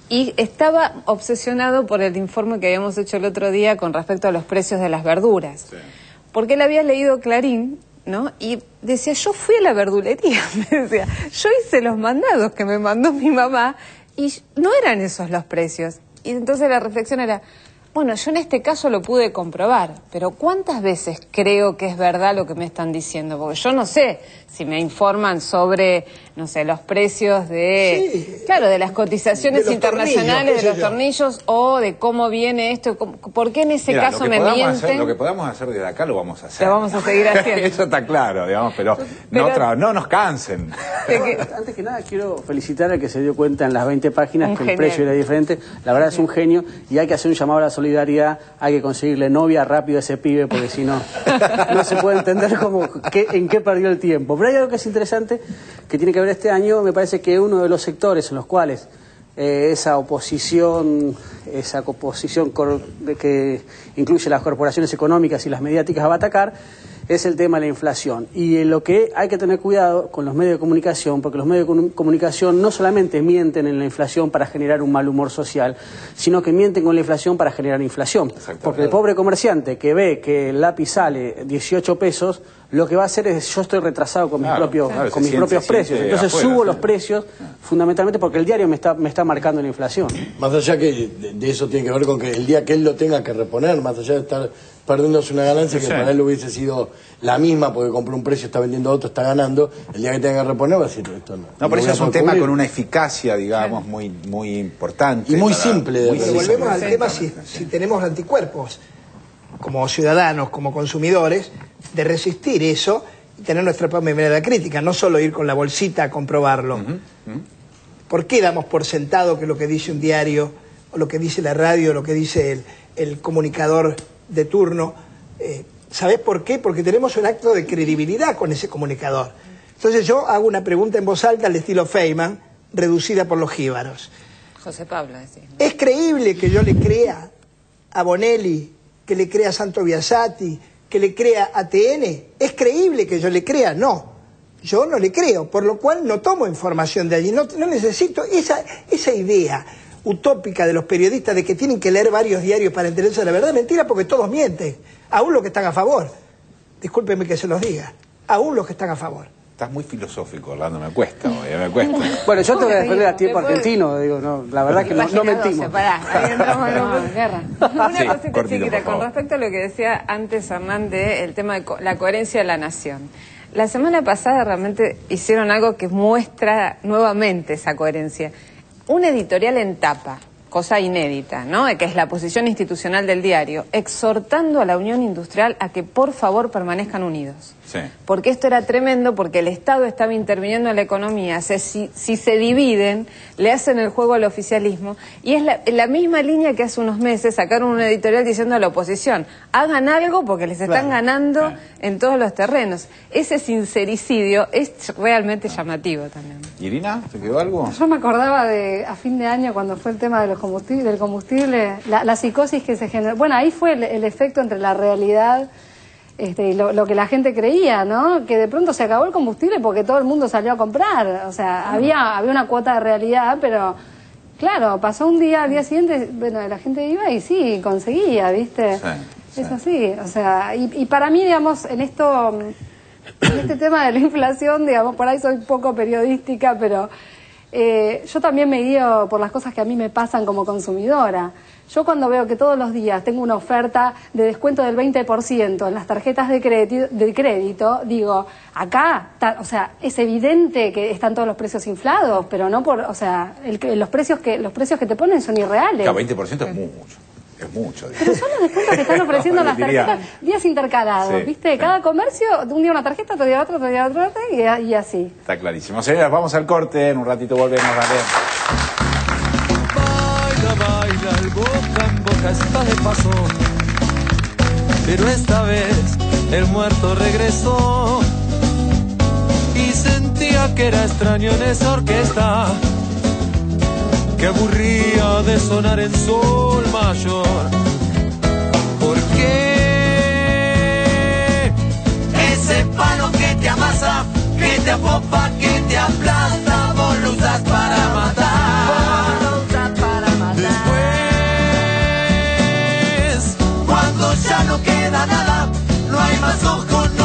Speaker 13: Y estaba obsesionado por el informe que habíamos hecho el otro día con respecto a los precios de las verduras. Sí. Porque él había leído Clarín, ¿no? Y decía, yo fui a la verdulería, me decía, yo hice los mandados que me mandó mi mamá y no eran esos los precios. Y entonces la reflexión era, bueno, yo en este caso lo pude comprobar, pero ¿cuántas veces creo que es verdad lo que me están diciendo? Porque yo no sé si me informan sobre, no sé, los precios de, claro, de las cotizaciones internacionales de los tornillos o de cómo viene esto, ¿por qué en ese caso me mienten?
Speaker 16: Lo que podamos hacer desde acá lo vamos a hacer.
Speaker 13: Lo vamos a seguir haciendo.
Speaker 16: Eso está claro, digamos, pero no nos cansen.
Speaker 8: Antes que nada quiero felicitar al que se dio cuenta en las 20 páginas que el precio era diferente. La verdad es un genio y hay que hacer un llamado a la solidaridad, hay que conseguirle novia rápido a ese pibe porque si no, no se puede entender en qué perdió el tiempo. Pero hay algo que es interesante que tiene que ver este año, me parece que uno de los sectores en los cuales esa oposición que incluye las corporaciones económicas y las mediáticas va a atacar, es el tema de la inflación. Y en lo que hay que tener cuidado con los medios de comunicación, porque los medios de comunicación no solamente mienten en la inflación para generar un mal humor social, sino que mienten con la inflación para generar inflación. Porque el pobre comerciante que ve que el lápiz sale 18 pesos, lo que va a hacer es, yo estoy retrasado con mis propios precios. Entonces subo los precios, fundamentalmente porque el diario me está marcando la inflación.
Speaker 3: Más allá que de eso tiene que ver con que el día que él lo tenga que reponer, más allá de estar perdiéndose una ganancia que
Speaker 16: Sí.
Speaker 3: para él hubiese sido la misma, porque compró un precio, está vendiendo otro, está ganando. El día que tenga que reponer va a decir, esto no.
Speaker 16: No, pero
Speaker 3: voy
Speaker 16: eso
Speaker 3: a
Speaker 16: es un
Speaker 3: poder
Speaker 16: tema
Speaker 3: cubrir.
Speaker 16: con una eficacia, digamos, muy importante.
Speaker 3: Y muy
Speaker 16: para-
Speaker 3: simple de
Speaker 16: muy
Speaker 10: Pero
Speaker 3: realizar.
Speaker 10: volvemos al tema si tenemos anticuerpos como ciudadanos, como consumidores, de resistir eso y tener nuestra propia mirada crítica, no solo ir con la bolsita a comprobarlo. ¿Por qué damos por sentado que lo que dice un diario, o lo que dice la radio, o lo que dice el comunicador de turno? ¿Sabés por qué? Porque tenemos un acto de credibilidad con ese comunicador. Entonces yo hago una pregunta en voz alta al estilo Feynman, reducida por los jíbaros.
Speaker 13: José Pablo, decís.
Speaker 10: ¿Es creíble que yo le crea a Bonelli, que le crea a Santo Biasati, que le crea a TN? ¿Es creíble que yo le crea? No. Yo no le creo, por lo cual no tomo información de allí. No necesito esa idea utópica de los periodistas de que tienen que leer varios diarios para enterarse de la verdad. Mentira, porque todos mienten. Aún los que están a favor. Discúlpenme que se los diga. Aún los que están a favor.
Speaker 16: Estás muy filosófico, Orlando, me cuesta, oye, me cuesta.
Speaker 8: Bueno, yo te voy a defender a tiempo argentino, digo, no, la verdad que no mentimos.
Speaker 13: Pará, ahí entramos en una
Speaker 1: guerra.
Speaker 13: Una
Speaker 16: Sí,
Speaker 13: cosita
Speaker 16: cortito,
Speaker 13: chiquita,
Speaker 16: por favor.
Speaker 13: con respecto a lo que decía antes Hernán de el tema de la coherencia de la nación. La semana pasada realmente hicieron algo que muestra nuevamente esa coherencia. Un editorial en tapa, cosa inédita, ¿no? Que es la posición institucional del diario, exhortando a la Unión Industrial a que por favor permanezcan unidos.
Speaker 16: Sí.
Speaker 13: Porque esto era tremendo, porque el Estado estaba interviniendo en la economía. Si se dividen, le hacen el juego al oficialismo. Y es la misma línea que hace unos meses sacaron un editorial diciendo a la oposición, hagan algo porque les están ganando en todos los terrenos. Ese sincericidio es realmente llamativo también.
Speaker 16: Irina, ¿te quedó algo?
Speaker 1: Yo me acordaba de a fin de año cuando fue el tema de los del combustible, la psicosis que se generó. Bueno, ahí fue el efecto entre la realidad y lo que la gente creía, ¿no? Que de pronto se acabó el combustible porque todo el mundo salió a comprar. O sea, había una cuota de realidad, pero claro, pasó un día, al día siguiente, bueno, la gente iba y sí, conseguía, ¿viste?
Speaker 16: Sí,
Speaker 1: es así, o sea, y para mí, digamos, en este tema de la inflación, digamos, por ahí soy poco periodística, pero yo también me guío por las cosas que a mí me pasan como consumidora. Yo cuando veo que todos los días tengo una oferta de descuento del 20% en las tarjetas de crédito, digo, acá, o sea, es evidente que están todos los precios inflados, pero no por, o sea, los precios que te ponen son irreales.
Speaker 16: Claro, 20% es mucho. Es mucho.
Speaker 1: Pero son los descuentos que están ofreciendo las tarjetas, días intercalados,
Speaker 16: Sí,
Speaker 1: ¿viste?
Speaker 16: sí.
Speaker 1: Cada comercio, un día una tarjeta, otro día otra, y así.
Speaker 16: Está clarísimo. Señoras, vamos al corte, en un ratito volvemos, dale.
Speaker 30: Baila, el boca en boca está de paso. Pero esta vez el muerto regresó y sentía que era extraño en esa orquesta que aburría de sonar en sol mayor. ¿Por qué?
Speaker 6: Ese palo que te amasa, que te apopa, que te aplasta, vos lo usas para matar. Después, cuando ya no queda nada, no hay más ojos, no